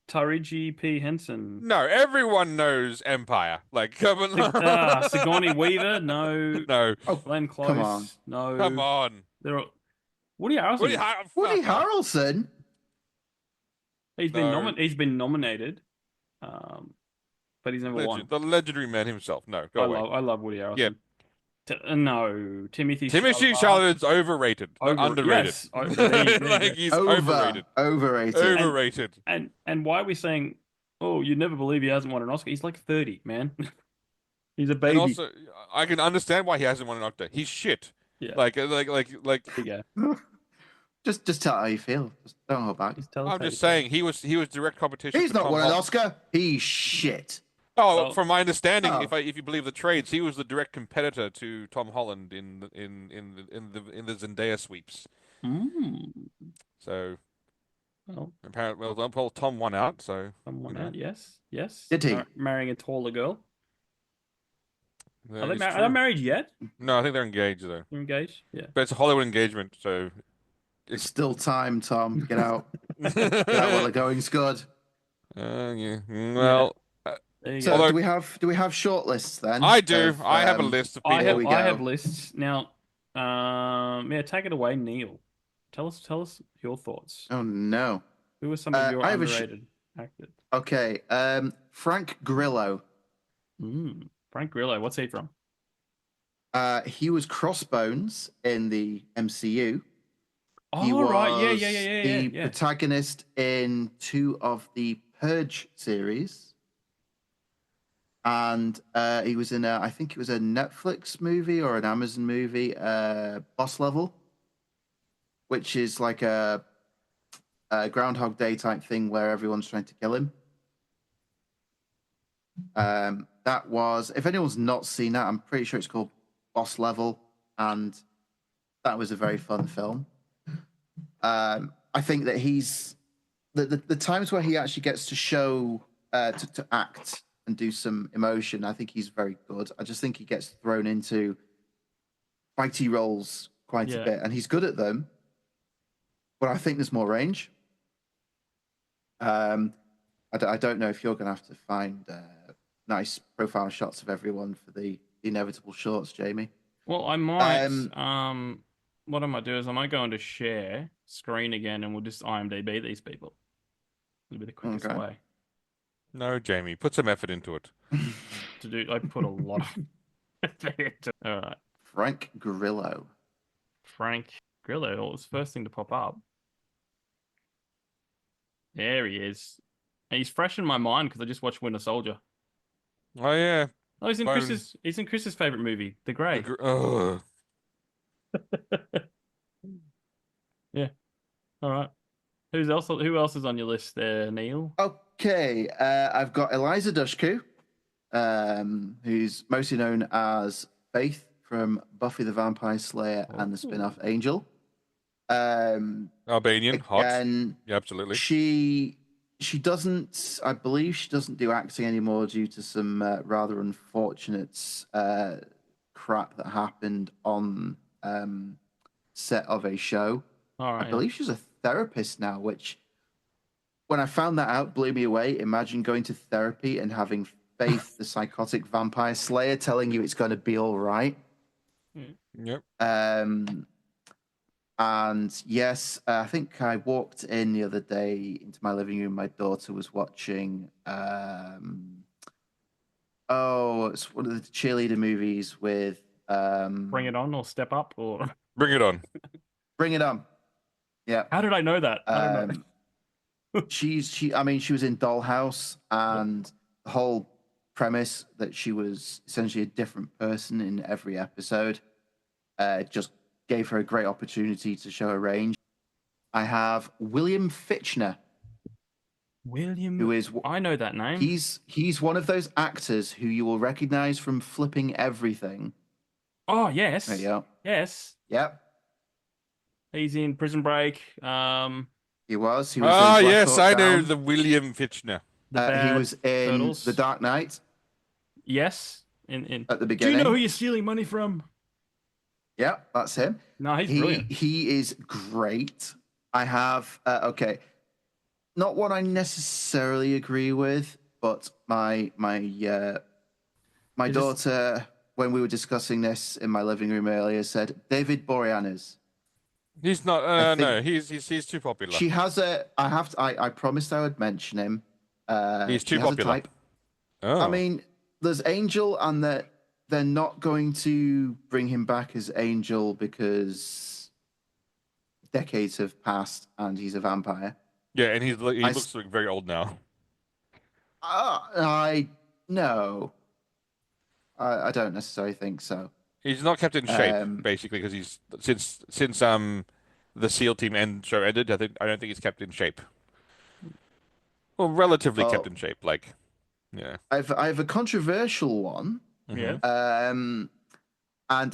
Taraji P. Henson.
No, everyone knows Empire. Like, come on.
Sigourney Weaver. No.
No.
Oh,
Glenn Close.
come on.
No.
Come on.
Woody Harrelson.
Woody Harrelson.
He's been nominated. but he's never won.
The legendary man himself. No, go away.
I love Woody Harrelson.
Yep.
No, Timothy
Timothy
Chalamet.
Chalamet's overrated, not underrated.
Yes, there you
Like
go.
he's overrated.
Overrated.
Overrated.
And why are we saying, oh, you'd never believe he hasn't won an Oscar? He's like 30, man. He's a baby.
And also, I can understand why he hasn't won an Oscar. He's shit.
Yeah.
Like.
There you go.
Just tell how you feel. Just don't hold back.
Just tell us
I'm
how
just
you
saying he was direct competition.
He's
for
not
Tom
won an
Holland.
Oscar. He's shit.
Oh,
Well-
from my understanding,
Oh.
if you believe the trades, he was the direct competitor to Tom Holland in the Zendaya sweeps.
feel.
So
Well,
apparently, well, Tom won out. So
someone
you know.
out. Yes.
Did he?
Marrying a taller girl.
That
Are
is
they
true.
married yet?
No, I think they're engaged though.
They're engaged? Yeah.
But it's a Hollywood engagement, so
It's still time, Tom. Get out. Get out while the going's good.
yeah. Well,
There you
So
go.
Although-
do we have short lists then?
I do.
of,
I have a list of people.
I have
we
I
go.
have lists now. Take it away, Neil. Tell us your thoughts.
Oh no.
Who are some of your
I have a
underrated actors?
Okay. Frank Grillo.
Frank Grillo. What's he from?
He was Crossbones in the MCU.
Oh,
He
right.
was
Yeah.
the protagonist in 2 of the Purge series. And he was in I think it was a Netflix movie or an Amazon movie, Boss Level, which is like a Groundhog Day type thing where everyone's trying to kill him. That was, if anyone's not seen that, I'm pretty sure it's called Boss Level, and that was a very fun film. I think that he's the times where he actually gets to show to act and do some emotion. I think he's very good. I just think he gets thrown into fighty roles quite a bit, and he's good at them. But I think there's more range. I don't know if you're going to have to find nice profile shots of everyone for the inevitable shorts, Jamie.
Well, I might. What I might do is I might go into share screen again, and we'll just IMDb these people. It'll be the quickest
Okay.
way
No, Jamie, put some effort into it.
to do. I put a lot of effort into. All right,
Frank Grillo.
Frank Grillo was the first thing to pop up. There he is. And he's fresh in my mind because I just watched Winter Soldier.
Oh yeah.
Oh, he's in
Bone.
Chris's favorite movie, The Grey.
Ugh.
Yeah. All right. Who else is on your list there, Neil?
Okay, I've got Eliza Dushku, who's mostly known as Faith from Buffy the Vampire Slayer and the spin-off Angel.
Albanian, hot.
And
Yeah, absolutely.
she doesn't, I believe she doesn't do acting anymore due to some rather unfortunate crap that happened on set of a show.
All right.
I believe she's a therapist now, which when I found that out blew me away. Imagine going to therapy and having Faith, the psychotic vampire slayer, telling you it's going to be all right.
Yep.
And yes, I think I walked in the other day into my living room. My daughter was watching. It's one of the cheerleader movies with.
Bring It On or Step Up or
Bring it on.
Bring It On. Yeah.
how did I know that? I don't know.
She was in Dollhouse, and the whole premise that she was essentially a different person in every episode just gave her a great opportunity to show her range. I have William Fitchner,
William.
who is
I know that name.
he's one of those actors who you will recognize from Flipping Everything.
Oh yes.
There you go.
Yes.
Yep,
He's in Prison Break.
he was. in
Ah,
Black
yes,
Hawk
I know
Down.
the William Fitchner.
The
He
Bad
was in
Turtles.
The Dark Knight
Yes. In.
at the
Do
beginning.
you know who you're stealing money from?
Yep, that's him.
No, he's brilliant.
He is great. I have not one I necessarily agree with, but my
Is this-
daughter, when we were discussing this in my living room earlier, said David Boreanaz.
He's not.
I
No,
think
he's too popular.
She has a. I promised I would mention him.
He's
She
too
has a
popular.
type.
Oh.
I mean, there's Angel, and they're not going to bring him back as Angel because decades have passed and he's a vampire.
yeah, and he
I
looks like very old now.
I no, I don't necessarily think so.
He's not kept in shape,
Um,
basically, because he's since the SEAL team show ended. I don't think he's kept in shape. Well, relatively kept
well,
in shape, like yeah.
I have a controversial one,
Yeah.
and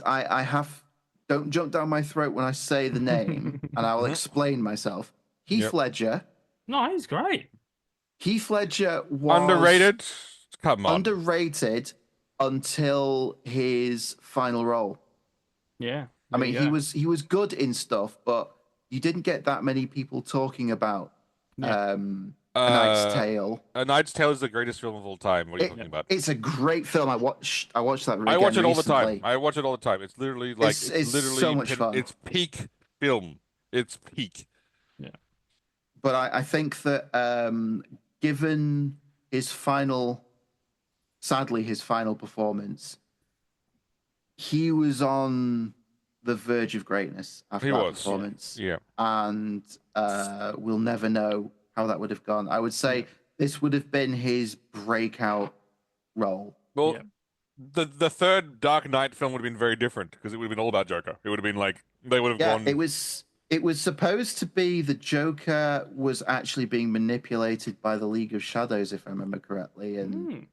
I have don't jump down my throat when I say the name, and I will explain myself. Heath
Yep.
Ledger.
No, he's great.
Heath Ledger was
Underrated? Come on.
underrated until his final role.
Yeah.
I
there
mean,
you go.
he was good in stuff, but you didn't get that many people talking about
Yeah.
A Knight's Tale.
A Knight's Tale is the greatest film of all time. What are you talking about?
It's a great film. I watched that
I
again
watch it all the time.
recently.
I watch it all the time. It's literally like
It's so much fun.
It's peak film. It's peak.
Yeah.
But I think that given sadly his final performance, he was on the verge of greatness after
He
that
was.
performance.
Yeah.
And we'll never know how that would have gone. I would say this would have been his breakout role.
Well,
Yeah.
the third Dark Knight film would have been very different because it would have been all about Joker. It would have been like they would have
Yeah,
gone.
it was supposed to be the Joker was actually being manipulated by the League of Shadows, if I remember correctly, and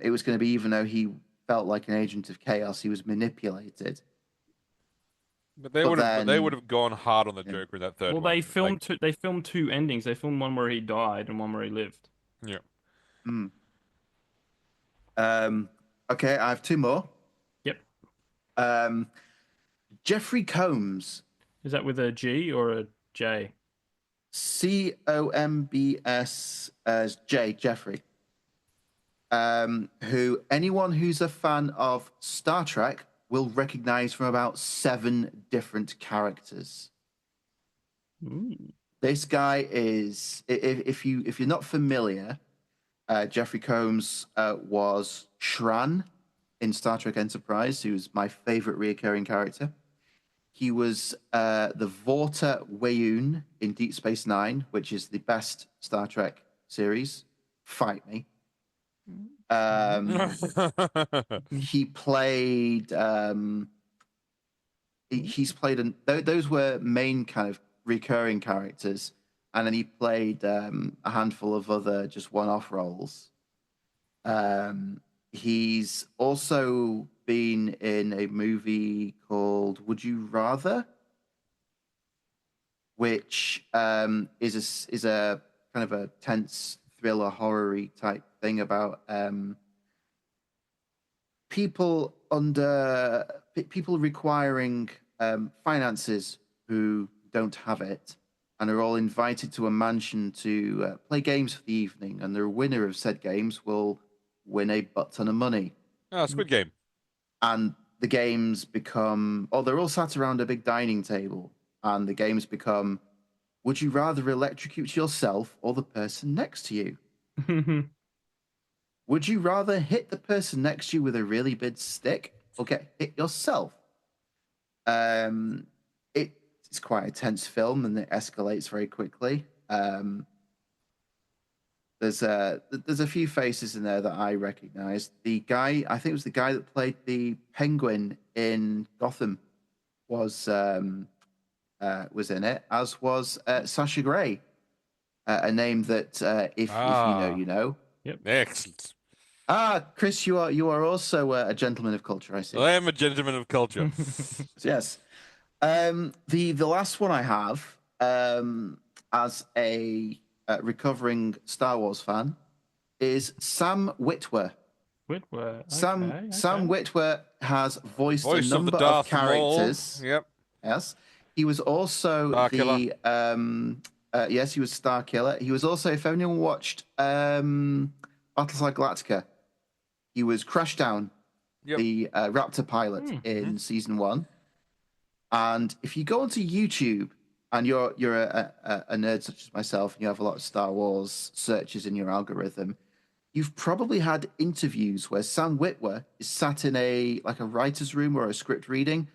it was going to be, even though he felt like an agent of chaos, he was manipulated.
But they would have gone hard on the Joker in that third
Well,
one.
they filmed two endings. They filmed one where he died and one where he lived.
Yeah.
Okay, I have two more.
Yep.
Jeffrey Combs.
Is that with a G or a J?
Combs as Jeffrey. Who anyone who's a fan of Star Trek will recognize from about 7 different characters. This guy is, if you're not familiar, Jeffrey Combs was Shran in Star Trek Enterprise, who's my favorite reoccurring character. He was the Vorta Weyun in Deep Space Nine, which is the best Star Trek series. Fight me. He played. He's played. Those were main kind of recurring characters, and then he played a handful of other just one-off roles. He's also been in a movie called Would You Rather, which is a kind of a tense thriller horror-y type thing about people requiring finances who don't have it, and are all invited to a mansion to play games for the evening, and the winner of said games will win a butt ton of money.
Oh, Squid Game.
And the games become, they're all sat around a big dining table, and the games become, would you rather electrocute yourself or the person next to you? Would you rather hit the person next to you with a really big stick or get hit yourself? It's quite a tense film, and it escalates very quickly. There's a few faces in there that I recognize. The guy, I think it was the guy that played the Penguin in Gotham, was in it, as was Sasha Grey, a name that if you know, you know.
Yep.
Excellent.
Chris, you are also a gentleman of culture, I see.
I am a gentleman of culture.
Yes. The last one I have, as a recovering Star Wars fan, is Sam Witwer.
Witwer. Okay,
Sam Witwer has voiced
Voice
a
of the
number of
Darth
characters.
Maul. Yep.
Yes. He was also yes, he was Starkiller. He was also, if anyone watched Battlestar Galactica, he was Crashdown, the Raptor pilot in season 1. And if you go onto YouTube, and you're a nerd such as myself, and you have a lot of Star Wars searches in your algorithm, you've probably had interviews where Sam Witwer is sat in a writer's room or a script reading,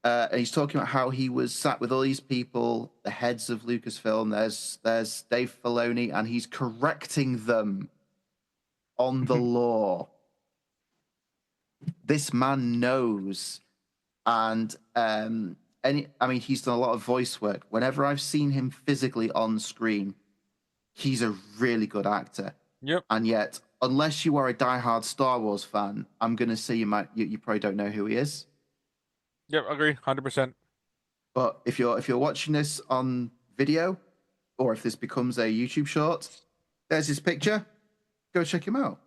and he's talking about how he was sat with all these people, the heads of Lucasfilm. There's Dave Filoni, and he's correcting them on the law. This man knows, and he's done a lot of voice work. Whenever I've seen him physically on screen, he's a really good actor.
Yep.
And yet, unless you are a diehard Star Wars fan, I'm gonna say you probably don't know who he is.
Yep, agree, 100%.
But if you're watching this on video, or if this becomes a YouTube short, there's his picture. Go check him out.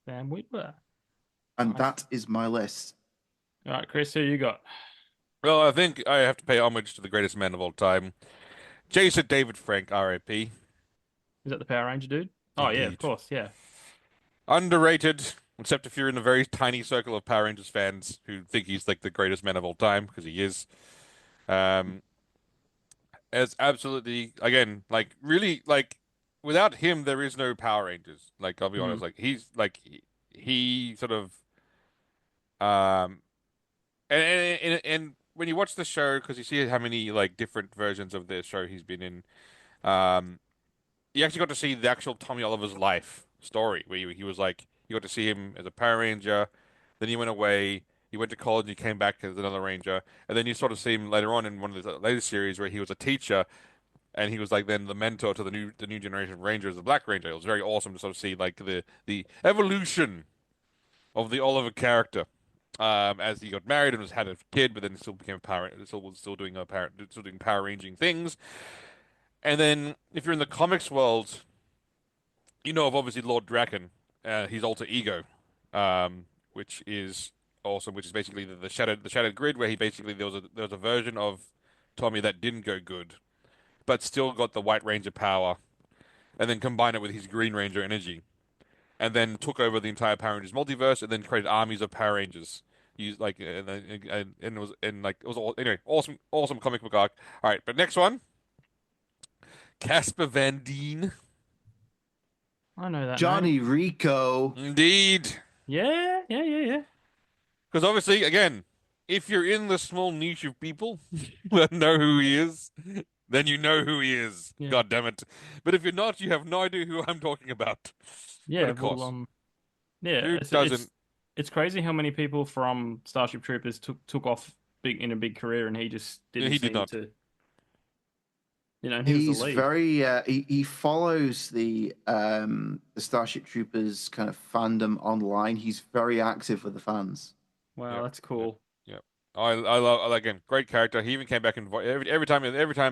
Sam Witwer.
And
Nice.
that is my list.
All right, Chris, who you got?
Well, I think I have to pay homage to the greatest man of all time, Jason David Frank, R.I.P.
Is that the Power Ranger dude? Oh, yeah, of
Indeed.
course, yeah.
Underrated, except if you're in a very tiny circle of Power Rangers fans who think he's like the greatest man of all time, because he is. It's absolutely, again, like really, like without him, there is no Power Rangers. Like I'll be honest, like he's like he sort of and when you watch the show, because you see how many like different versions of the show he's been in, you actually got to see the actual Tommy Oliver's life story, where he was like, you got to see him as a Power Ranger, then he went away, he went to college, he came back as another Ranger, and then you sort of see him later on in one of the later series where he was a teacher, and he was like then the mentor to the new generation of Rangers, the Black Ranger. It was very awesome to sort of see like the evolution of the Oliver character. As he got married and had a kid, but then still became a power, still doing Power Ranging things. And then, if you're in the comics world, you know of obviously Lord Draken, his alter ego, which is awesome. Which is basically the shattered grid, where he basically there was a version of Tommy that didn't go good, but still got the White Ranger power, and then combined it with his Green Ranger energy, and then took over the entire Power Rangers multiverse, and then created armies of Power Rangers. Used like and it was all anyway awesome comic book arc. All right, but next one. Casper Van Dien.
I know that
Johnny
name.
Rico.
Indeed.
Yeah.
Because obviously, again, if you're in the small niche of people that know who he is, then you know who he is.
Yeah.
God damn it. But if you're not, you have no idea who I'm talking about.
Yeah,
But of course.
well, yeah,
Who doesn't?
it's crazy how many people from Starship Troopers took off in a big career, and he just didn't
he did
seem
not.
to. You know, he was
He's
the lead.
very he follows the Starship Troopers kind of fandom online. He's very active with the fans.
Wow,
Yep,
that's cool.
Yep. I love, again, great character. He even came back in every time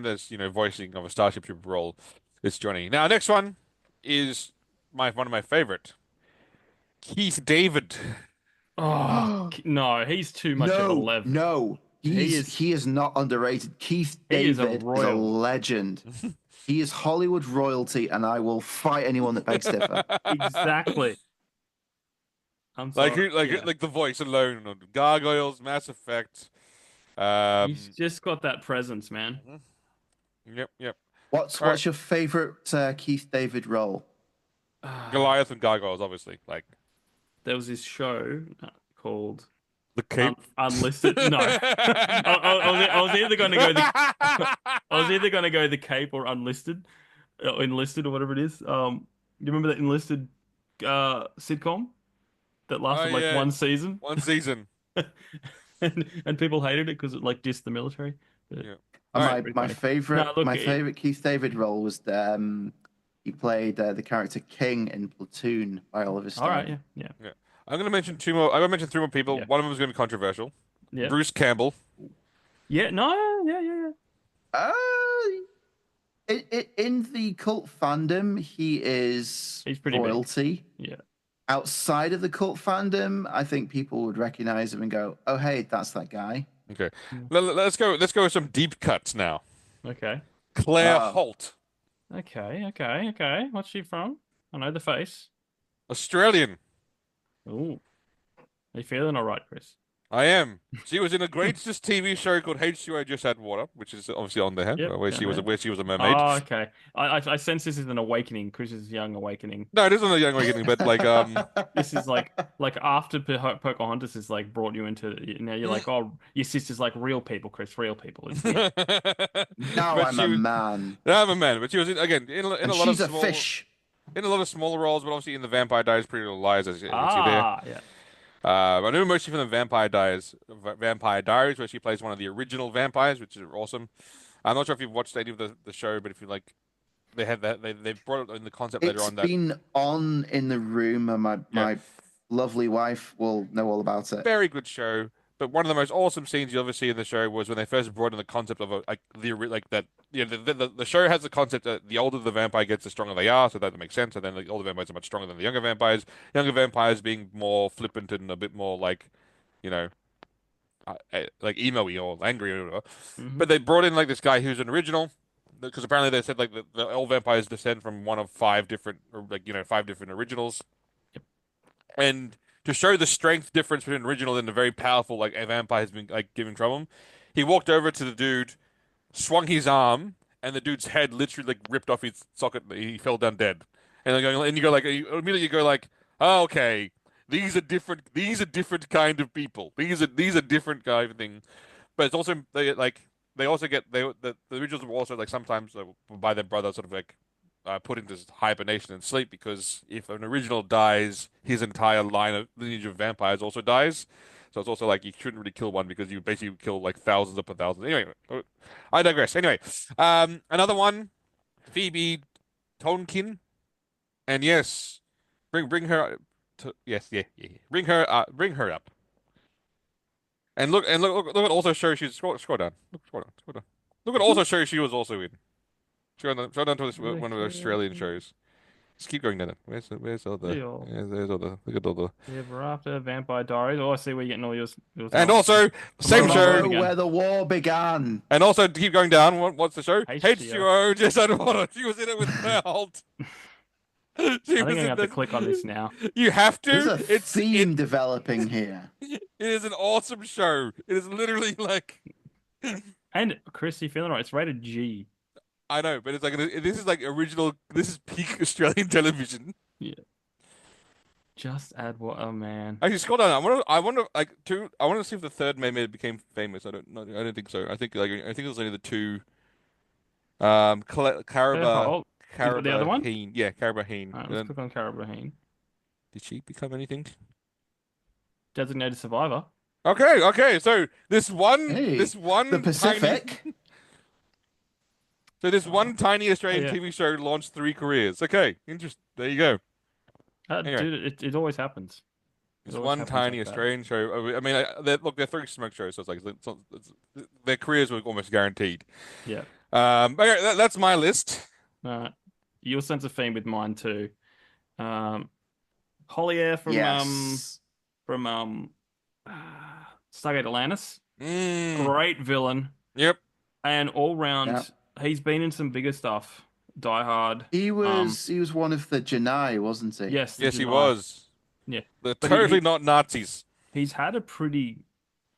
there's voicing of a Starship Trooper role, it's Johnny. Now next one is one of my favorite, Keith David.
Oh no, he's too much of a level.
No, he is not underrated. Keith
He is a
David is a
royal.
legend. He is Hollywood royalty, and I will fight anyone that begs differ.
Exactly. I'm sorry.
Like the voice alone on Gargoyles, Mass Effect.
He's just got that presence, man.
Yep.
What's your favorite Keith David role?
Goliath and Gargoyles, obviously. Like
There was this show called
the Cape.
Unlisted. No, I was either going to go the Cape or Enlisted or whatever it is. You remember that Enlisted sitcom that lasted like one season?
One season.
and people hated it because it like dissed the military. But
Yeah.
My favorite Keith David role was he played the character King in Platoon by Oliver Stone.
All right, yeah.
I'm going to mention two more. I'm going to mention three more people.
Yeah.
One of them is going to be controversial.
Yeah.
Bruce Campbell.
Yeah, no, yeah.
In the cult fandom, he's
pretty
royalty.
Big. Yeah.
Outside of the cult fandom, I think people would recognize him and go, "Oh, hey, that's that guy."
Okay. Let's go with some deep cuts now.
Okay.
Claire Holt.
Okay. What's she from? I know the face.
Australian.
Ooh. Are you feeling all right, Chris?
I am. She was in a greatest TV show called H2O Just Add Water, which is obviously on there,
Yep,
where
down there.
where she was a mermaid.
Oh, okay. I sense this is an awakening, Chris's young awakening.
No, it isn't a young awakening, but like
This is like after Pocahontas has like brought you into now you're like, oh, your sister's like real people, Chris, real people. It's weird.
Now
but
I'm a man.
I'm a man, but she was again in
And
a lot of
she's a
small
fish.
in a lot of smaller roles, but obviously in the Vampire Diaries, Pretty Little Lies, as you can see there.
Ah, yeah.
I know mostly from the Vampire Diaries, where she plays one of the original vampires, which is awesome. I'm not sure if you've watched any of the show, but if you like, they had that they've brought it in the concept later
It's
on that
been on in the room, and my
Yeah.
my lovely wife will know all about it.
very good show. But one of the most awesome scenes you'll ever see in the show was when they first brought in the concept of the show has the concept that the older the vampire gets, the stronger they are, so that makes sense. And then the older vampires are much stronger than the younger vampires. Younger vampires being more flippant and a bit more like, you know, like emo-y or angry or whatever.
Mhm.
But they brought in like this guy who's an original because apparently they said like the old vampires descend from one of five different or like five different originals.
Yep.
And to show the strength difference between original and the very powerful like a vampire has been like giving trouble, he walked over to the dude, swung his arm, and the dude's head literally like ripped off his socket. He fell down dead. And you go like immediately you go like, oh, okay, these are different. These are different kind of people. These are different kind of thing. But it's also they also get the originals will also like sometimes by their brother sort of like put into hibernation and sleep because if an original dies, his entire lineage of vampires also dies. So it's also like you shouldn't really kill one because you basically kill like thousands upon thousands. Anyway, I digress. Anyway, another one, Phoebe Tonkin, and yes, bring her. Yes, yeah. Bring her up. And look at also show she's scroll down. Scroll down. Look at also show she was also in. Scroll down to this one of the Australian shows. Just keep going down. Where's all the
Deal.
there's all the look at all the
Ever after Vampire Diaries. Oh, I see where you're getting all yours.
and also same
on,
show
again.
Where the war began.
and also keep going down. What's the show?
H2O.
H2O Just Underwater. She was in it with Melt. She
I think I'm
was
gonna
in
have to click on this now.
You have
There's
to.
a theme developing here.
It is an awesome show. It is literally like
And Chris, you feeling right? It's rated G.
I know, but it's like this is like original. This is peak Australian television.
Yeah. Just add what? Oh man.
Actually, scroll down. I wonder, like two. I want to see if the third mermaid became famous. I don't know. I don't think so. I think it was only the two.
Oh,
Caraba
the other one?
Heen. Yeah, Caraba Heen.
Alright, let's click on Carabaheen.
Did she become anything?
Designated Survivor.
Okay. So this one,
Hey,
this one
The Pacific.
This one tiny Australian
yeah.
TV show launched 3 careers. Okay, interesting. There you go. Anyway.
Dude, it always happens.
This one tiny Australian show. I mean, look, they're 3 smoke shows, so their careers were almost guaranteed.
Yeah.
Okay, that's my list.
Your sense of theme with mine too. Hollier from
Yes.
Stargate Atlantis.
Mm,
Great villain.
yep.
And all round,
Yep.
he's been in some bigger stuff. Die Hard.
He was one of the Janai, wasn't he?
Yes.
Yes, he
Janai.
was.
Yeah.
They're
But
totally not Nazis.
He's had a pretty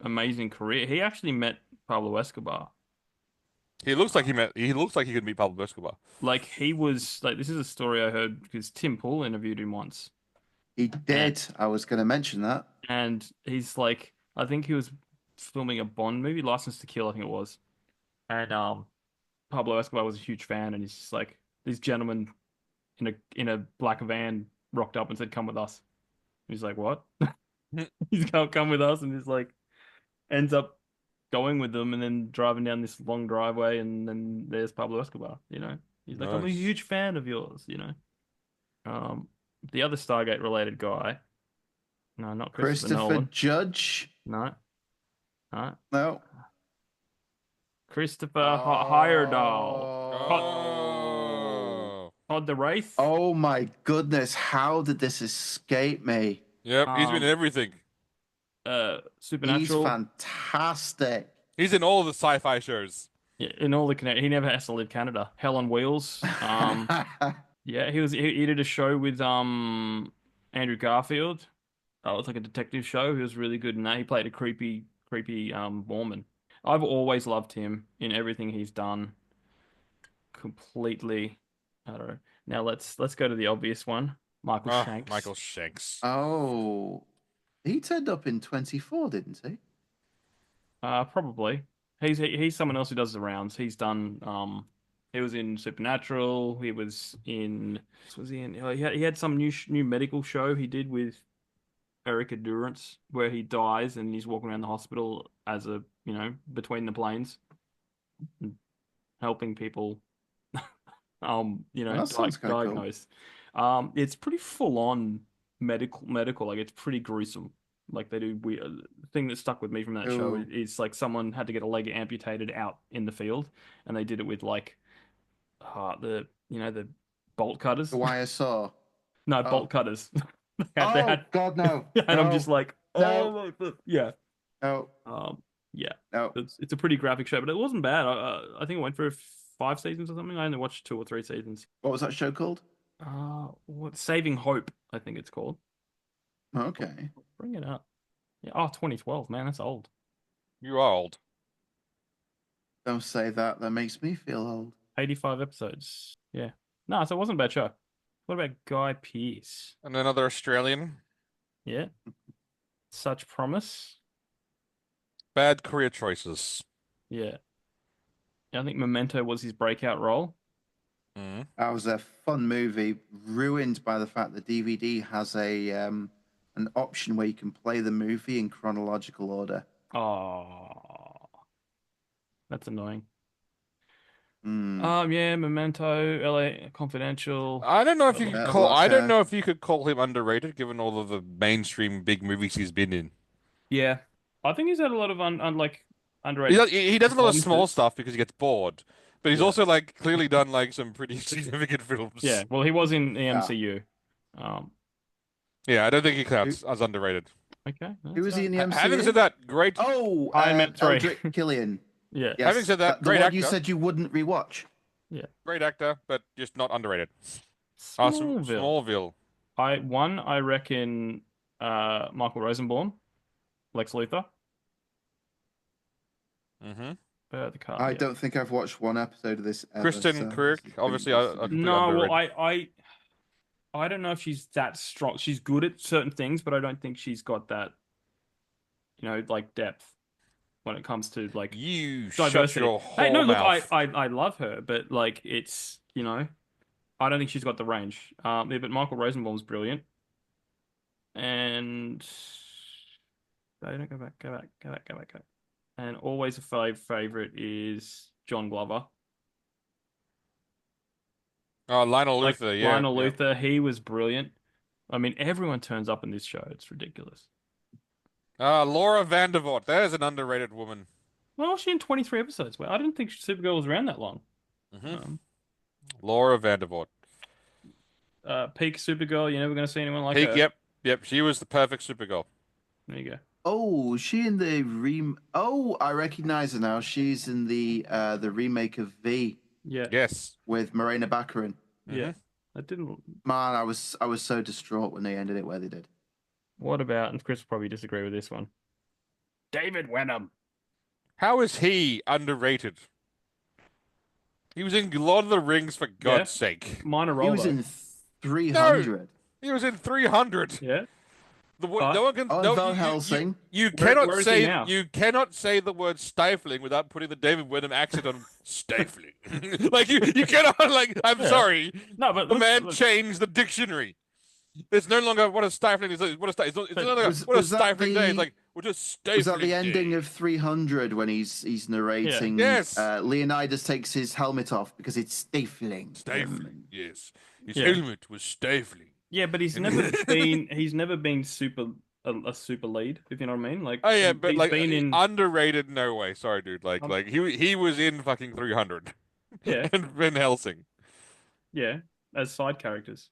amazing career. He actually met Pablo Escobar.
He looks like he looks like he could meet Pablo Escobar.
Like he was like this is a story I heard because Tim Pool interviewed him once.
He did. I was going to mention that.
And he's like I think he was filming a Bond movie, License to Kill, I think it was. And Pablo Escobar was a huge fan, and he's just like these gentlemen in a black van rocked up and said, "Come with us." He's like, "What?" He's gonna come with us, and he's like ends up going with them, and then driving down this long driveway, and then there's Pablo Escobar. He's like, "I'm a
Nice.
huge fan of yours." The other Stargate related guy. No, not Christopher Nolan.
Judge.
No.
No.
Christopher Heyerdahl.
Oh.
Todd the Wraith.
Oh my goodness! How did this escape me?
Yep, he's been in everything.
Supernatural.
He's fantastic.
He's in all the sci-fi shows.
Yeah, in all the he never has to leave Canada. Hell on Wheels. Yeah, he did a show with Andrew Garfield. Oh, it's like a detective show. He was really good in that. He played a creepy Mormon. I've always loved him in everything he's done. Completely. I don't know. Now let's go to the obvious one. Michael
Ah,
Shanks.
Michael Shanks.
Oh, he turned up in 24, didn't he?
Probably. He's someone else who does the rounds. He's done he was in Supernatural. He was in what was he in? He had some new medical show he did with Erica Durance where he dies and he's walking around the hospital as a, between the planes and helping people
Well, that sounds kind of cool.
diagnose. It's pretty full on medical, like it's pretty gruesome. Like they do weird the thing that stuck with me from that show
Ooh.
is like someone had to get a leg amputated out in the field and they did it with like the bolt cutters.
The wire saw.
No,
Oh.
bolt cutters.
Oh, God, no.
And I'm
No.
just like,
No.
yeah.
No.
Yeah.
No.
It's a pretty graphic show, but it wasn't bad. I think it went for 5 seasons or something. I only watched 2 or 3 seasons.
What was that show called?
What Saving Hope, I think it's called.
Okay.
Bring it up. Yeah. Oh, 2012, man, that's old.
You're old.
Don't say that. That makes me feel old.
85 episodes. Yeah. No, so it wasn't a bad show. What about Guy Pearce?
And another Australian.
Yeah. Such Promise.
Bad career choices.
Yeah. I think Memento was his breakout role.
Mm.
That was a fun movie, ruined by the fact the DVD has an option where you can play the movie in chronological order.
Oh, that's annoying.
Mm.
Yeah, Memento, LA Confidential.
I don't know if you could
Yeah,
call. I don't
Locker.
know if you could call him underrated, given all of the mainstream big movies he's been in.
Yeah, I think he's had a lot of
He
underrated.
does a lot of small
performances.
stuff because he gets bored, but he's
Yeah.
also like clearly done like some pretty significant films.
Yeah, well, he was in the MCU.
Yeah, I don't think he counts as underrated.
Okay.
Who was he in the MCU?
Having said that, great.
Oh,
Iron Man 3.
Eldrick Killian.
Yeah.
Yes,
Having said that,
the
great
one
actor.
you said you wouldn't rewatch.
Yeah.
Great actor, but just not underrated.
Smallville.
Smallville.
I reckon Michael Rosenbaum, Lex Luthor.
Mm-hmm.
The card.
I
yeah.
don't think I've watched one episode of this ever.
Kristen
so
Kirk,
this is
obviously,
pretty interesting.
No, well,
underrated.
I don't know if she's that strong. She's good at certain things, but I don't think she's got that, like depth when it comes to like
You
diversity.
shut your
Hey, no,
whole
look,
mouth.
I love her, but like it's I don't think she's got the range. Yeah, but Michael Rosenbaum's brilliant, and I don't go back. And always a favorite is John Glover.
Lionel
Like
Luthor, yeah.
Lionel
yeah.
Luthor, he was brilliant. I mean, everyone turns up in this show. It's ridiculous.
Laura Vandervoort, there's an underrated woman.
Well, she in 23 episodes. Well, I didn't think Supergirl was around that long.
Mm-hmm. Laura Vandervoort.
Peak Supergirl. You're never going to see anyone like
Peak,
her.
yep. She was the perfect Supergirl.
There you go.
Oh, she in the Oh, I recognize her now. She's in the remake of V
Yeah.
Yes.
with Morena Baccarin.
Yeah.
Mhm.
That didn't.
Man, I was so distraught when they ended it where they did.
What about? And Chris will probably disagree with this one. David Wenham.
How is he underrated? He was in Lord of the Rings, for God's sake.
Minor role.
He was
though.
in 300.
He was in 300.
Yeah.
No one can.
Oh,
No,
Van Helsing.
you
Where
cannot
is he now?
you cannot say the word stifling without putting the David Wenham accent on stifling. Like you cannot. Like I'm
Yeah.
sorry,
No, but
the
look,
man
look,
changed the dictionary. It's no longer what a stifling is. It's no longer what a
was that
stifling day. It's
the-
like what a stifling.
Was that the ending
day.
of 300 when he's narrating?
Yes.
Leonidas takes his helmet off because it's stifling.
Stifling? Yes, his
Yeah.
helmet was stifling.
yeah, but he's never been super a super lead, if you know what I mean. Like,
Oh yeah, but
he's
like
been in.
underrated. No way. Sorry, dude. Like he was in fucking 300.
Yeah.
And Van Helsing.
Yeah, as side characters.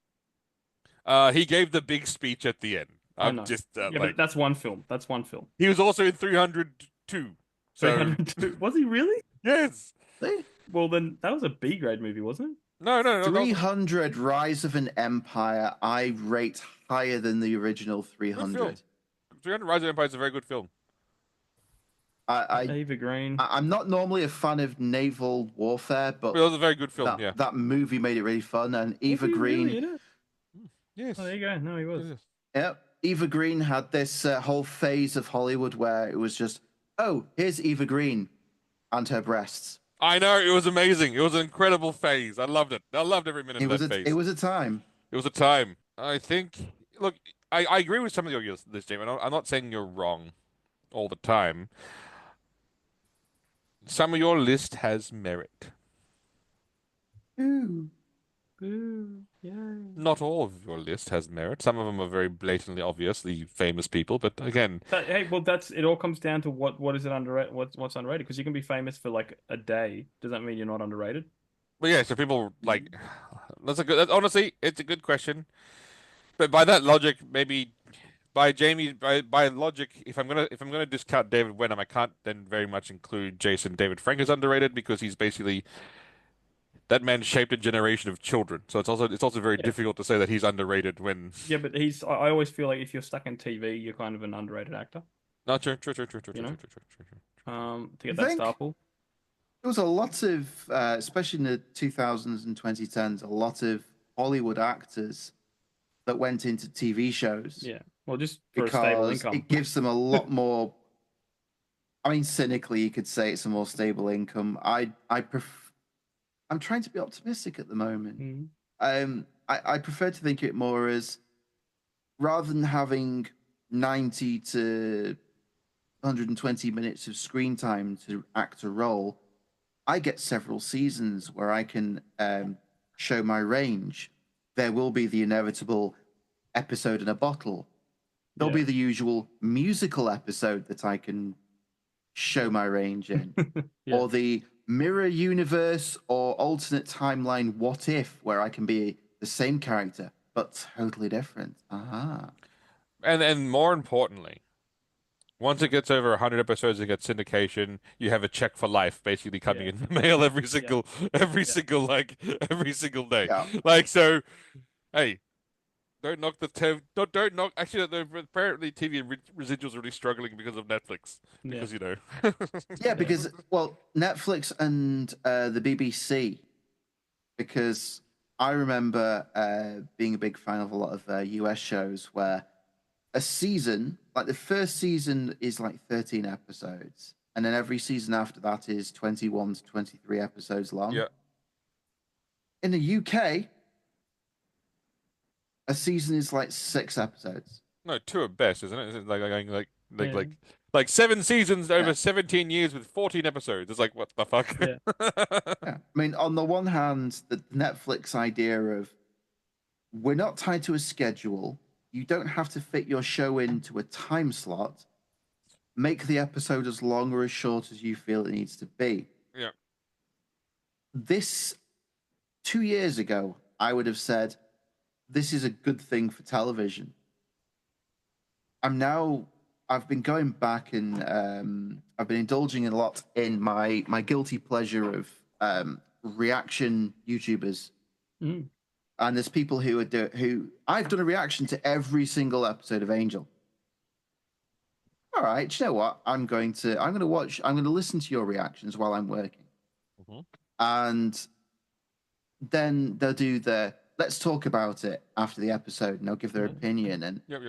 He gave the big speech at the end.
I
I'm
know.
just
Yeah,
like
but that's one film. That's one film.
he was also in 302. So
302. Was he really?
yes,
See?
Well, then that was a B grade movie, wasn't
No.
300 Rise of an Empire, I rate higher than the original
Good film.
300.
300 Rise of the Empire is a very good film.
Ava Green.
I'm not normally a fan of naval warfare, but
But it was a very good film. Yeah.
that movie made it really fun. And Eva
Was he
Green,
really in it?
Yes.
Oh, there you go. No, he was.
Yes.
yep, Eva Green had this whole phase of Hollywood where it was just, oh, here's Eva Green and her breasts.
I know, it was amazing. It was an incredible phase. I loved it. I loved every minute of that phase.
It was a time.
It was a time. I think. Look, I agree with some of your this, Jamie. I'm not saying you're wrong all the time. Some of your list has merit.
Ooh.
Ooh, yay.
Not all of your list has merit. Some of them are very blatantly obviously famous people. But again,
Hey, well, it all comes down to what is it underrated? What's underrated? Because you can be famous for like a day. Does that mean you're not underrated?
but yeah. So people like honestly, it's a good question. But by that logic, maybe by logic, if I'm gonna discount David Wenham, I can't then very much include Jason. David Frank is underrated because he's basically that man shaped a generation of children. So it's also very
Yeah.
difficult to say that he's underrated when.
Yeah, but I always feel like if you're stuck in TV, you're kind of an underrated actor.
No, true.
You know? To get
I
that
think-
star pool.
There was a lot of, especially in the 2000s and 2010s, a lot of Hollywood actors that went into TV shows.
Yeah. Well, just for a stable
Because
income.
it gives them a lot more. I mean, cynically, you could say it's a more stable income. I'm trying to be optimistic at the moment.
Mhm.
I prefer to think of it more as rather than having 90 to 120 minutes of screen time to act a role, I get several seasons where I can show my range. There will be the inevitable episode in a bottle. There'll be the usual musical episode that I can show my range in.
Yeah.
Or the mirror universe or alternate timeline what if, where I can be the same character but totally different.
And more importantly, once it gets over 100 episodes, it gets syndication. You have a check for life, basically coming in the mail every single day.
Yeah.
Like so, hey, don't knock don't knock. Actually, apparently TV residuals are really struggling because of Netflix. Because
Yeah, because Netflix and the BBC. Because I remember being a big fan of a lot of US shows where a season, like the first season, is like 13 episodes, and then every season after that is 21 to 23 episodes long.
Yeah.
In the UK, a season is like 6 episodes.
No, 2 at best, isn't it? Is it like 7 seasons over 17 years with 14 episodes? It's like, what the fuck?
Yeah.
Yeah. I mean, on the one hand, the Netflix idea of we're not tied to a schedule. You don't have to fit your show into a time slot. Make the episode as long or as short as you feel it needs to be.
Yeah.
This 2 years ago, I would have said, this is a good thing for television. I've been going back and I've been indulging a lot in my guilty pleasure of reaction YouTubers.
Mm.
And there's people who I've done a reaction to every single episode of Angel. All right, do you know what? I'm going to listen to your reactions while I'm working.
Mm-hmm.
And then they'll do let's talk about it after the episode, and they'll give their opinion. And
Yep.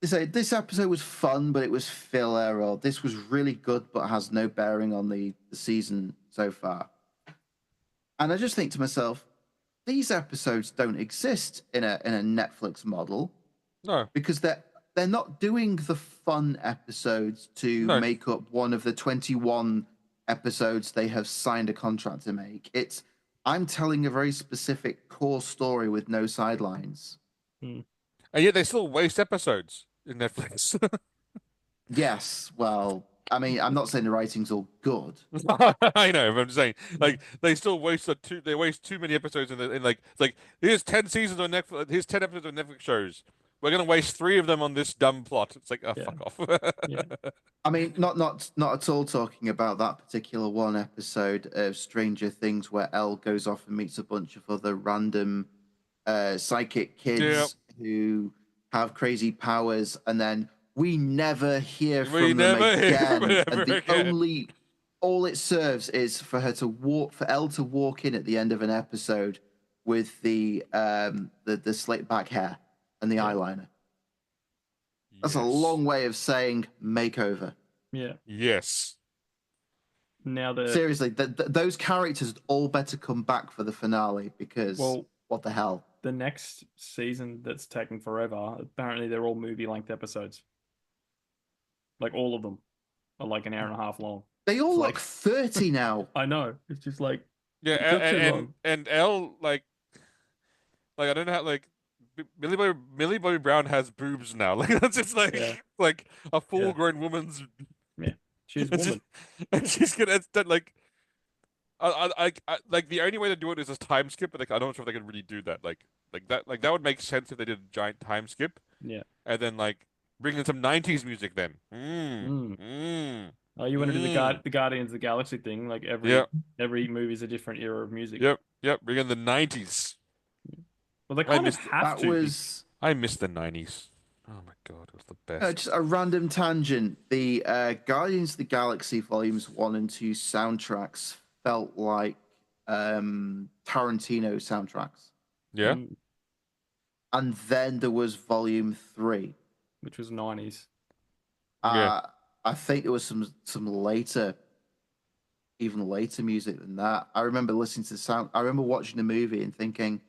they say this episode was fun, but it was filler, or this was really good but has no bearing on the season so far. And I just think to myself, these episodes don't exist in a Netflix model.
No.
Because they're not doing the fun episodes to make up one of the 21 episodes they have signed a contract to make. I'm telling a very specific core story with no sidelines.
Mm.
And yet they still waste episodes in Netflix.
Yes, well, I mean, I'm not saying the writing's all good.
I know, but I'm just saying, like, they still waste too many episodes in like, it's like here's 10 seasons on Netflix, here's 10 episodes on Netflix shows. we're gonna waste 3 of them on this dumb plot. It's like, oh,
Yeah.
fuck off.
Yeah.
I mean, not at all talking about that particular one episode of Stranger Things where Elle goes off and meets a bunch of other random psychic kids who have crazy powers, and then we never hear from them again. And all it serves is for her to for Elle to walk in at the end of an episode with the slick back hair and the eyeliner. That's a long way of saying makeover.
Yeah.
Yes.
Now
seriously, those characters all better come back for the finale because what the hell?
The next season that's taking forever. Apparently, they're all movie-length episodes. Like all of them are like an hour and a half long.
They all look 30 now.
I know. It's just like
and Elle like I don't know how Millie Bobby Brown has boobs now. Like that's just like a full-grown woman's.
Yeah, she's a woman,
and she's gonna. It's that like. I like the only way to do it is a time skip, but like I'm not sure if they can really do that. Like that would make sense if they did a giant time skip.
Yeah.
And then like bring in some '90s music then.
Oh, you want to do the Guardians of the Galaxy thing? Like every movie is a different era of music.
Yep. Bring in the '90s.
Well, they kind of have to.
I miss the '90s. Oh my god, it was the best.
Just a random tangent. The Guardians of the Galaxy Volumes 1 and 2 soundtracks felt like Tarantino soundtracks.
Yeah.
And then there was Volume 3,
which was 90s.
I think there was some later, even later music than that. I remember listening to the sound. I remember watching the movie and thinking,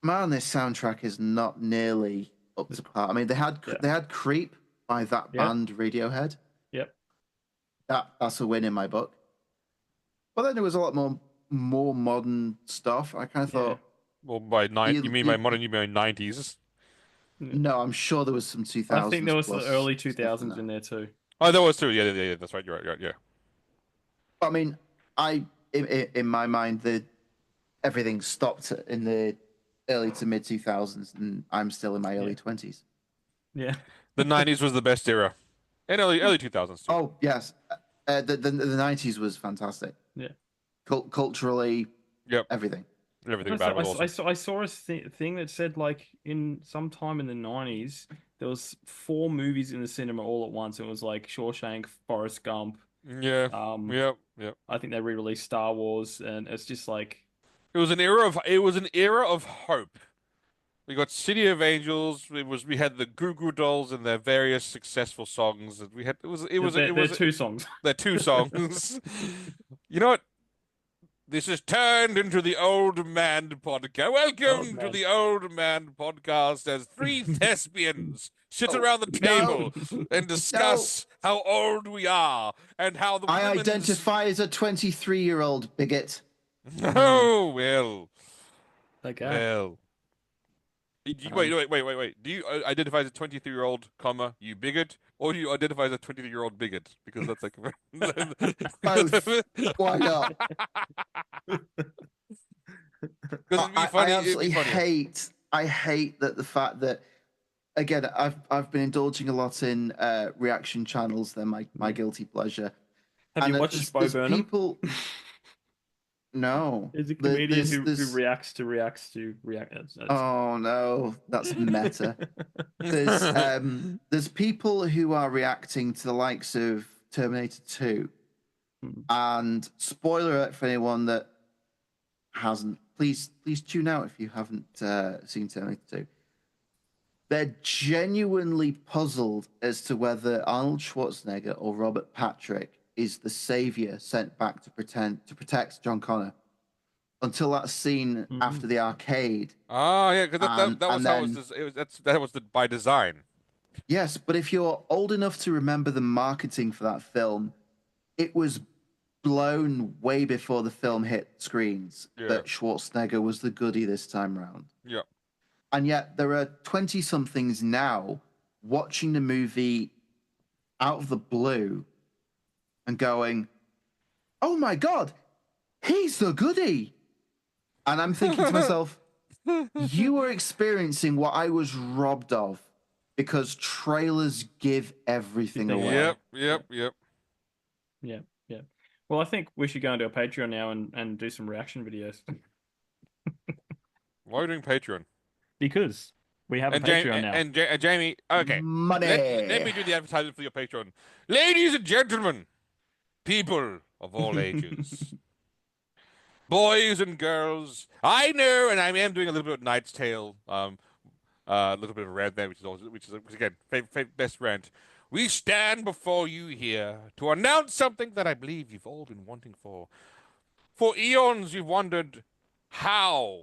man, this soundtrack is not nearly up to par. I mean, they had Creep by that band Radiohead.
Yep.
That's a win in my book. But then there was a lot more modern stuff. I kind of thought.
Well, by you mean by modern? You mean 90s?
No, I'm sure there was some 2000s.
I think there was the early 2000s in there too.
Oh, there was too. Yeah. That's right. You're right. Yeah.
I mean, in my mind, everything stopped in the early to mid 2000s, and I'm still in my early 20s.
Yeah.
The 90s was the best era, and early 2000s too.
Oh yes, the 90s was fantastic.
Yeah.
Culturally.
Yep.
Everything
about it was awesome.
I saw a thing that said like in some time in the 90s there was 4 movies in the cinema all at once. It was like Shawshank, Forrest Gump.
Yeah. Yep.
I think they re-released Star Wars, and it's just like
it was an era of hope. We got City of Angels. We had the Goo Goo Dolls and their various successful songs. And we had they're
2 songs.
They're 2 songs. You know what? This is turned into the Old Man podcast. Welcome to the Old Man podcast as 3 thespians sit around the table and discuss how old we are and how the
I identify as a 23-year-old bigot.
Oh, well.
Okay.
Well. Wait. Do you identify as a 23-year-old, you bigot, or do you identify as a 23-year-old bigot? Because that's like
both. Why not? I absolutely hate that the fact that again I've been indulging a lot in reaction channels. They're my guilty pleasure.
Have you watched Bo Burnham?
People... No.
There's a comedian who reacts to react.
Oh no, that's meta. There's people who are reacting to the likes of Terminator 2. And spoiler alert for anyone that hasn't, please tune out if you haven't seen Terminator 2. They're genuinely puzzled as to whether Arnold Schwarzenegger or Robert Patrick is the savior sent back to protect John Connor until that scene after the arcade.
Oh yeah, because that was by design.
Yes, but if you're old enough to remember the marketing for that film, it was blown way before the film hit screens that Schwarzenegger was the goodie this time around.
Yeah.
And yet there are 20-somethings now watching the movie out of the blue and going, oh my God, he's the goodie. And I'm thinking to myself, you are experiencing what I was robbed of because trailers give everything away.
Yep.
Yeah. Well, I think we should go into our Patreon now and do some reaction videos.
Why are you doing Patreon?
Because we have a Patreon now.
And Jamie, okay.
Money.
Let me do the advertisement for your Patreon. Ladies and gentlemen, people of all ages, boys and girls, I know, and I am doing a little bit of Knight's Tale, a little bit of rant there, which is again, best rant. We stand before you here to announce something that I believe you've all been wanting for. For eons, you've wondered, how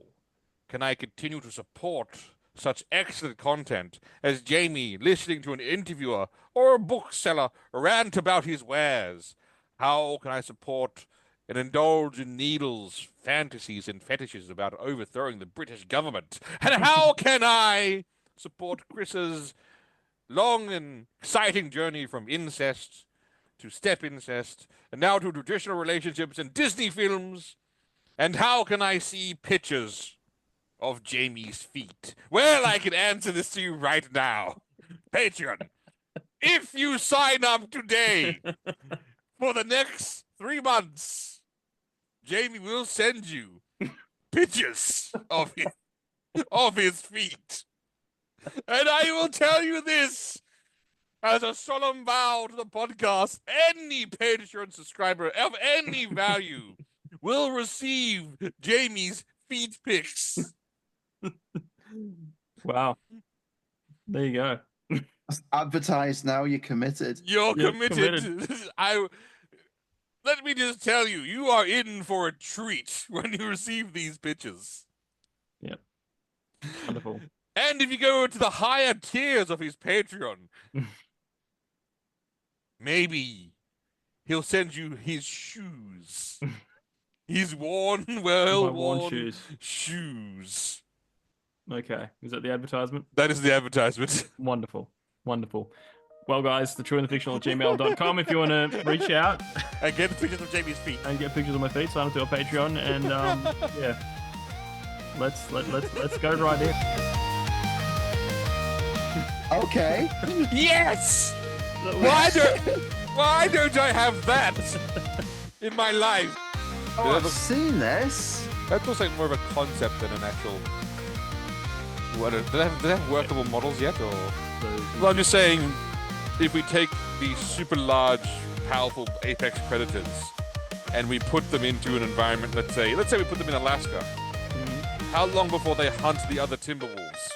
can I continue to support such excellent content as Jamie listening to an interviewer or a bookseller rant about his wares? How can I support and indulge in Needle's fantasies and fetishes about overthrowing the British government? And how can I support Chris's long and exciting journey from incest to step incest and now to traditional relationships and Disney films? And how can I see pictures of Jamie's feet? Well, I can answer this to you right now. Patreon. If you sign up today for the next 3 months, Jamie will send you pictures of his feet. And I will tell you this, as a solemn vow to the podcast, any Patreon subscriber of any value will receive Jamie's feet pics.
Wow. There you go.
Advertised now, you're committed.
You're
You're
committed. Let me just tell you, you are in for a treat when you receive these pictures.
Yep. Wonderful.
And if you go to the higher tiers of his Patreon, maybe he'll send you his shoes. His well-worn shoes.
Okay. Is that the advertisement?
That is the advertisement.
Wonderful. Well, guys, thetrueandthefictional@gmail.com if you want to reach out
And get pictures of Jamie's feet.
and get pictures of my feet, sign up to our Patreon, and yeah. Let's go right here.
Okay.
Yes! Why don't I have that in my life?
Oh, I've seen this.
That looks like more of a concept than an actual. Do they have workable models yet, or? Well, I'm just saying, if we take these super large, powerful apex predators and we put them into an environment, let's say we put them in Alaska, how long before they hunt the other timber wolves?